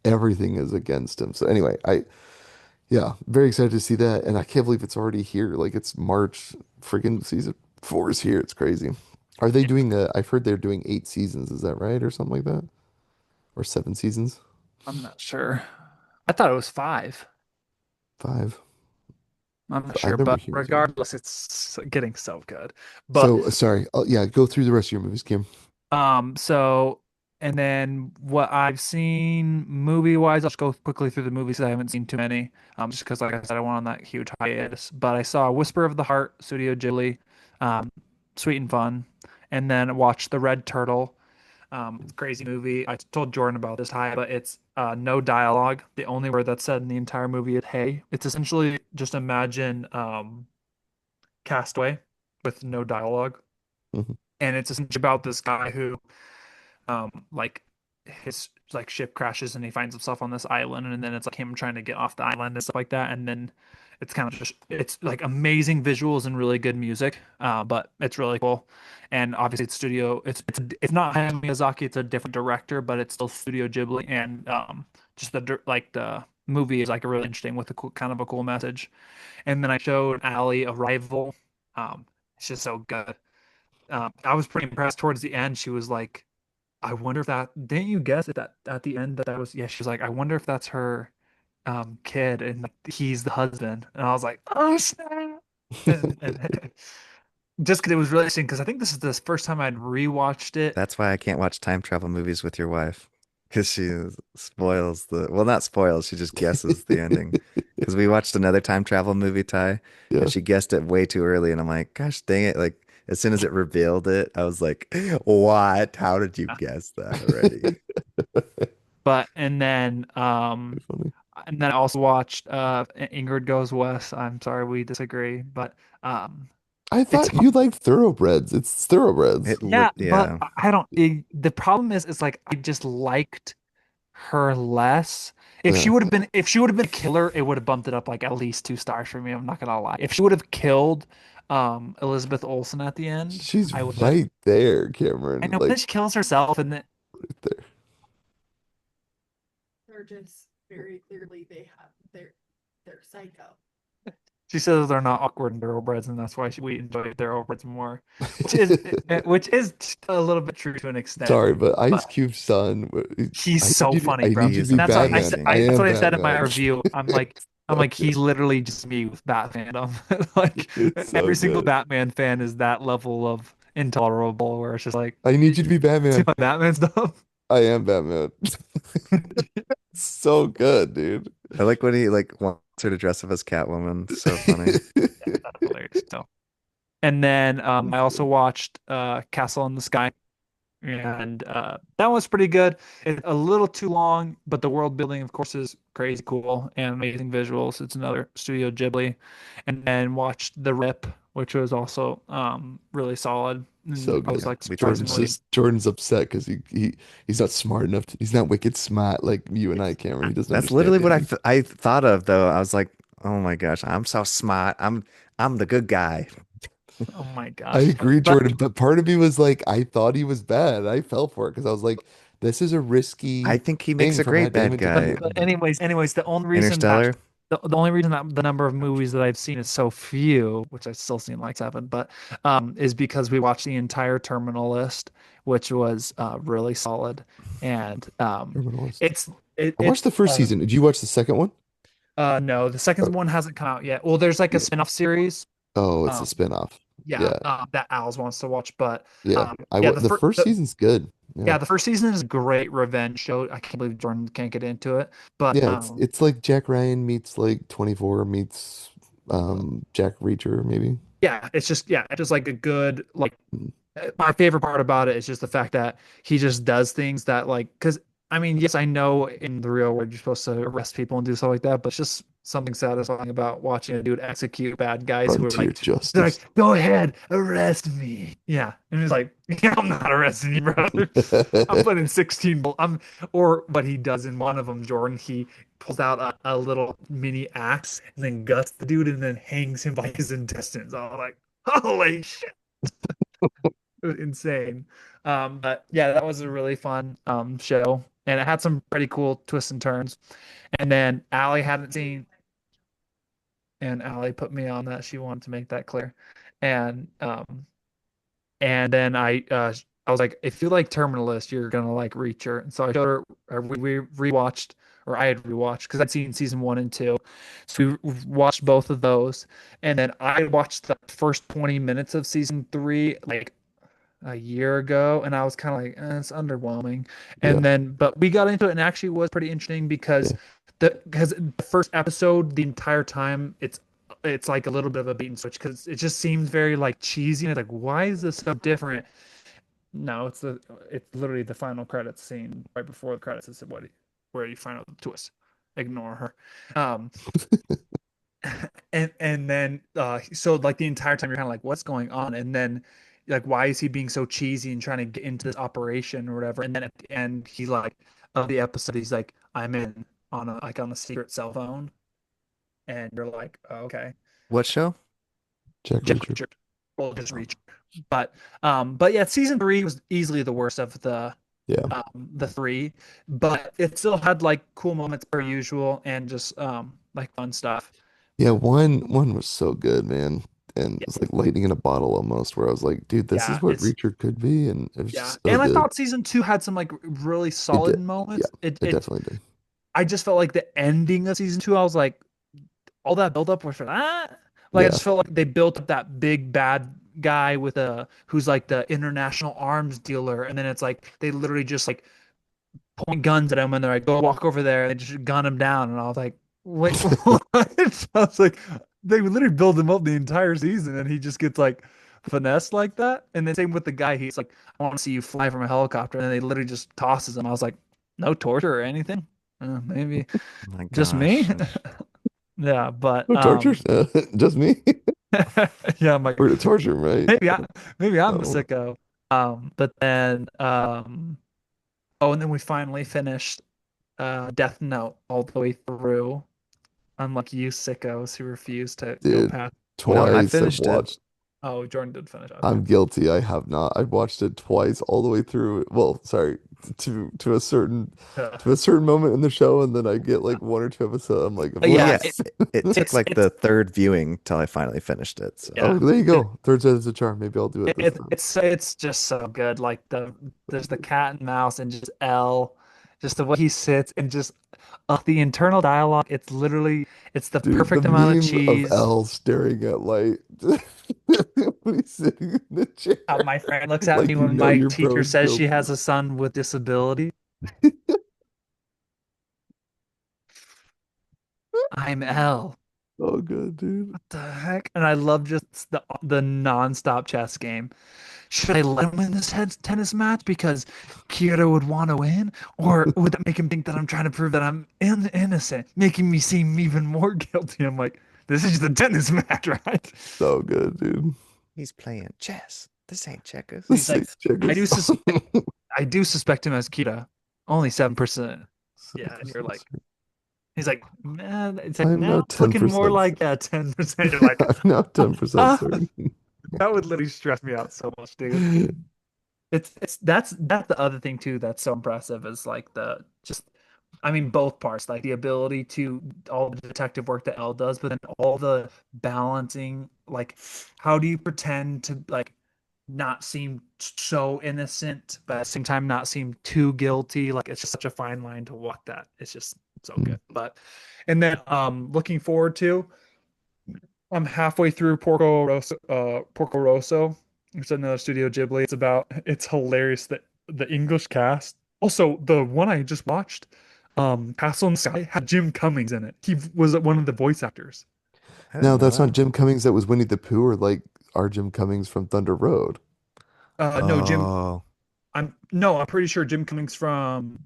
everything is against him. So anyway, yeah, very excited to see that, and I can't believe it's already here. Like it's March, freaking season 4 is here. It's crazy. Are they doing I've heard they're doing 8 seasons. Is that right, or something like that, or 7 seasons? I'm not sure. I thought it was five. 5. I'm not I sure, remember but hearing something. regardless, it's getting so good. But So sorry. Yeah, go through the rest of your movies, Kim. so and then what I've seen movie wise, I'll just go quickly through the movies. I haven't seen too many. Just because, like I said, I went on that huge hiatus. But I saw Whisper of the Heart, Studio Ghibli, um, Sweet and Fun, and then watched The Red Turtle. It's a crazy movie. I told Jordan about this high, but it's no dialogue. The only word that's said in the entire movie is "Hey." It's essentially just imagine Castaway with no dialogue, Hmm. and it's essentially about this guy who like his like ship crashes and he finds himself on this island, and then it's like him trying to get off the island and stuff like that, and then it's kind of just it's like amazing visuals and really good music, but it's really cool. And obviously it's studio, it's not Hayao Miyazaki, it's a different director, but it's still Studio Ghibli. And just like the movie is like really interesting with a cool, kind of a cool message. And then I showed Ali Arrival. It's just so good. I was pretty impressed towards the end. She was like, I wonder if that, didn't you guess it that at the end that that was, yeah, she was like, I wonder if that's her kid and like, he's the husband. And I was like, oh snap. And just because it was really interesting, because I think this is the first time I'd rewatched it. That's why I can't watch time travel movies with your wife. Because she spoils well, not spoils, she just guesses the ending. Because we watched another time travel movie, Ty, and Yeah. she guessed it way too early. And I'm like, gosh dang it. Like, as soon as it revealed it, I was like, what? How did you guess that already? But Very funny. and then I also watched Ingrid Goes West. I'm sorry we disagree, but um I it's thought you liked Thoroughbreds. It's Thoroughbreds. It yeah, looked, but yeah, I don't the problem is like I just liked her less. Yeah. If she would have been a killer, it would have bumped it up like at least 2 stars for me. I'm not gonna lie. If she would have killed Elizabeth Olsen at the end, She's I would have. right there, I Cameron. know, but then Like she kills herself, and then right there. She says they're not awkward thoroughbreds, and that's why we enjoy thoroughbreds more, which is which is a little bit true to an extent. Sorry, but Ice But Cube's son, he's so funny, I bro. need you to He's be And that's what I said. Batman. I amazing. That's am what I said in my Batman. review. I'm So like he's literally just me with Bat fandom. Like it's so every single good. Batman fan is that level of intolerable, where it's just like, I need you to be see Batman. my Batman stuff. I am Batman. So good, dude. I like when he like wants her to dress up as Catwoman. So funny. That's hilarious. So, and then I also watched Castle in the Sky. And that was pretty good. A little too long, but the world building, of course, is crazy cool and amazing visuals. It's another Studio Ghibli. And then watched The Rip, which was also really solid. So And I was Yeah, good. like we talked Jordan's about it. surprisingly, just Jordan's upset because he's not smart enough he's not wicked smart like you and I, Cameron. He doesn't That's understand literally what anything. I thought of though. I was like, oh my gosh, I'm so smart. I'm the good guy. oh my I gosh. agree, But Jordan, but part of me was like, I thought he was bad. I fell for it because I was like, this is a I risky think he makes thing a for great Matt bad Damon to guy. do. but anyways, Interstellar. the only reason that the number of movies that I've seen is so few, which I've still seen like seven, but is because we watched the entire Terminal List, which was really solid. And Criminalist. it's I watched it's the first season. Did you watch the second one? no, the Oh, second one hasn't come out yet. Well, there's like a yeah. spin-off series. Oh, it's a Um, spin-off. yeah, Yeah, that Al's wants to watch, but yeah. yeah, The first season's good. Yeah, yeah, the first season is a great revenge show. I can't believe Jordan can't get into it, but yeah. It's like Jack Ryan meets like 24 meets Jack Reacher maybe. yeah, it's just like a good like Mm. my favorite part about it is just the fact that he just does things that like because I mean yes I know in the real world you're supposed to arrest people and do stuff like that but it's just something satisfying about watching a dude execute bad guys who are Frontier like they're justice. like go ahead arrest me yeah and he's like yeah, I'm not arresting you brother I'm putting 16 I'm or what he does in one of them Jordan he pulls out a little mini axe and then guts the dude and then hangs him by his intestines I was like holy shit it was insane. But yeah, that was a really fun show, and it had some pretty cool twists and turns. And then Allie hadn't seen, and Allie put me on that. She wanted to make that clear, and and then I was like, if you like Terminalist, you're gonna like Reacher. And so I showed her, we rewatched, or I had rewatched because I'd seen season one and two, so we watched both of those, and then I watched the first 20 minutes of season three like a year ago, and I was kind of like, it's underwhelming. Yeah, And then, but we got into it, and actually was pretty interesting yeah. because the first episode, the entire time, it's like a little bit of a beat and switch because it just seems very like cheesy. And it's like, why is this so different? No, it's literally the final credits scene right before the credits is where you find out the twist. Ignore her. Um, and then so like the entire time you're kind of like what's going on and then like why is he being so cheesy and trying to get into this operation or whatever and then at the end he like of the episode he's like I'm in on a secret cell phone and you're like oh, okay What show? Jack Jack Reacher. Reacher well just Reacher but yeah season three was easily the worst of Yeah. the three but it still had like cool moments per usual and just like fun stuff. Yeah, one was so good, man. And it was like lightning in a bottle almost, where I was like, dude, this Yeah, is what it's Reacher could be, and it was yeah, just so and I good. thought season two had some like really It solid did. Yeah, moments. it definitely did. I just felt like the ending of season two, I was like, all that build up was for that. Like I Yeah. just felt like they built up that big bad guy with a who's like the international arms dealer, and then it's like they literally just like point guns at him, and they're like, go walk over there, and they just gun him down, and I was like, wait, what? I was like, they would literally build him up the entire season, and he just gets like finessed like that. And then same with the guy, he's like, I want to see you fly from a helicopter, and then they literally just tosses him. I was like, no torture or anything. Maybe Oh my just me. gosh. Yeah, but No torture. Just me. yeah, I'm like We're to torture him, right? maybe I maybe I'm a Oh, sicko. But then oh, and then we finally finished Death Note all the way through. Unlike you sickos who refuse to go dude, past. No, I twice I've finished it. watched. Oh, Jordan did finish. Okay. I'm guilty. I have not. I've watched it twice all the way through. Well, sorry. to a certain Uh, moment in the show, and then I get like one or two episodes. I'm like, yeah, Yeah, what? it took like it's the third viewing till I finally finished it. So Oh, yeah. there you go. Third time's a charm. Maybe I'll do it this time. It's just so good. Like there's the cat and mouse and just L, just the way he sits and just the internal dialogue. It's literally it's the Dude, the perfect amount of meme of cheese. L staring at light when he's sitting in the How chair, my friend looks at me like you when know my your teacher bro's says she guilty. has a son with disability. I'm L. Oh, good, dude. What the heck? And I love just the nonstop chess game. Should I let him win this tennis match because Kyoto would want to win? Or would that make him think that I'm trying to prove that I'm innocent, making me seem even more guilty? I'm like, this is the tennis match, right? So good, dude. he's playing chess. This ain't checkers. The He's like, six I do checkers. suspect, I do suspect him as Kyoto. Only 7%. Yeah, and you're 7% like, certain. he's like, man, it's like I'm now now it's looking more 10% like 10%. You're like, I'm now 10% that certain. would literally stress me out so much, dude. It's that's the other thing too that's so impressive is like the just I mean both parts like the ability to all the detective work that Elle does but then all the balancing like how do you pretend to like not seem so innocent but at the same time not seem too guilty like it's just such a fine line to walk that it's just so good but and then looking forward to I'm halfway through Porco Rosso. It's another Studio Ghibli. It's hilarious that the English cast. Also, the one I just watched, Castle in the Sky, had Jim Cummings in it. He was one of the voice actors. I didn't No, know that's not that. Jim Cummings. That was Winnie the Pooh, or like our Jim Cummings from Thunder Road. No, Jim. Oh, I'm pretty sure Jim Cummings from.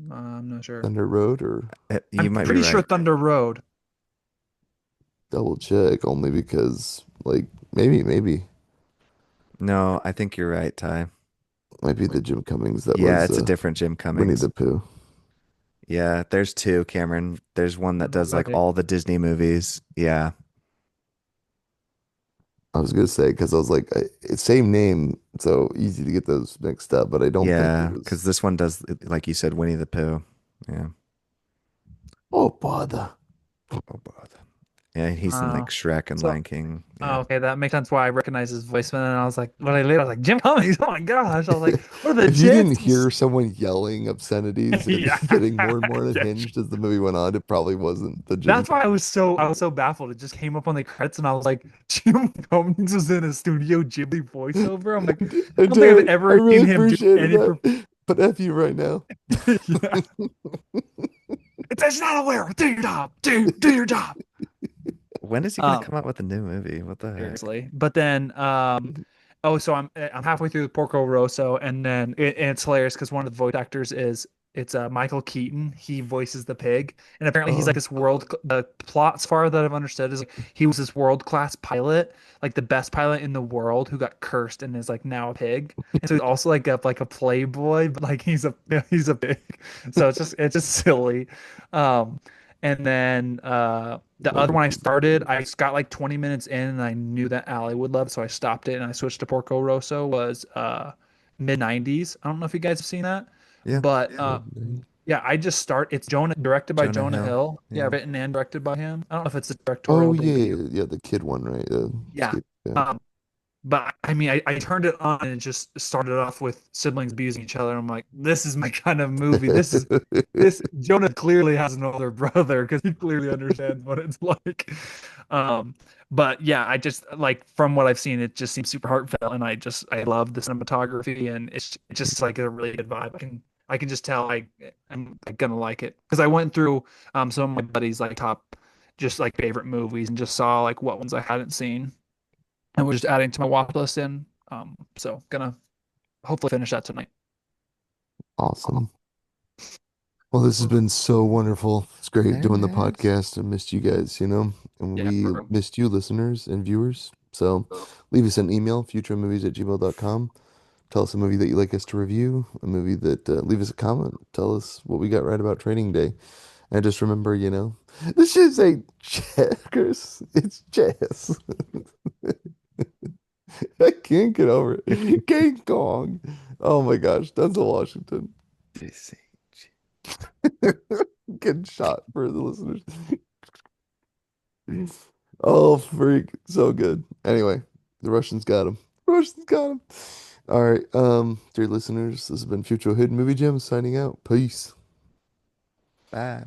I'm not sure. Thunder Road, or you I'm might be pretty sure right. Thunder Road. double check only because, like, maybe No, I think you're right, Ty. might be the Jim Cummings that Yeah, was it's a different Jim Winnie Cummings. the Pooh. Yeah, there's two, Cameron. There's one that does like Right. all the Disney movies. Yeah. I was gonna say because I was like, same name, so easy to get those mixed up. But I don't think it Yeah, was. because this one does, like you said, Winnie the Pooh. Yeah. Oh, bother. Oh, bother. Yeah, he's in like Uh, Shrek and so Lion King. Yeah. Oh, okay, that makes sense why I recognize his voice. And then I was like, when I later, I was like, Jim Cummings. Oh my gosh! I was like, what are the If you didn't chances? hear someone yelling obscenities and Yeah, getting more and more yeah. unhinged as the movie went on, it probably wasn't the Jim That's why Cummings. I was so baffled. It just came up on the credits, and I was like, Jim Cummings was in a Studio Ghibli voiceover. I'm like, I And don't think I've Terry, I ever really seen him do appreciated any. that. But F you right now. Yeah, it's not aware. Do your job. Do your job. When is he gonna Um, come out with a new movie? What the heck? Seriously. But then oh so I'm halfway through the Porco Rosso and then and it's hilarious because one of the voice actors is it's Michael Keaton. He voices the pig. And apparently he's like Oh, this the plot as far that I've understood is like he was this world-class pilot, like the best pilot in the world who got cursed and is like now a pig. And so he's also like a playboy, but like he's a pig. So it's just silly. Um and then the other Michael one I Keaton. started, I got like 20 minutes in and I knew that Allie would love, so I stopped it and I switched to Porco Rosso was mid 90s. I don't know if you guys have seen that, Yeah, but Midnight. yeah, I just start it's Jonah directed by Jonah Jonah Hill. Hill. Yeah, Yeah. written and directed by him. I don't know if it's a Oh directorial yeah, debut. yeah, yeah, the kid one, right? Yeah. Skate. Yeah. Um, but I mean, I turned it on and it just started off with siblings abusing each other. I'm like, this is my kind of movie. This Jonah clearly has no other brother because he clearly understands what it's like. Um, but yeah, I just like from what I've seen, it just seems super heartfelt, and I love the cinematography, and it's just like a really good vibe. I can just tell I'm like, gonna like it because I went through some of my buddies like top just like favorite movies and just saw like what ones I hadn't seen and we're just adding to my watch list in. So gonna hopefully finish that tonight. Awesome. Well, this has been so wonderful. It's great It doing the has. podcast. I missed you guys, and Yeah, we bro. missed you, listeners and viewers. So leave us an email, futuremovies@gmail.com. Tell us a movie that you'd like us to review, a movie that, leave us a comment. Tell us what we got right about Training Day. And just remember, this shit ain't checkers, it's chess. I can't get over it. King Kong. Oh my gosh, Denzel Washington getting shot for the listeners. Oh, freak. So good. Anyway, the Russians got him. Russians got him. All right, dear listeners, this has been Future Hidden Movie Gem signing out. Peace. Bye.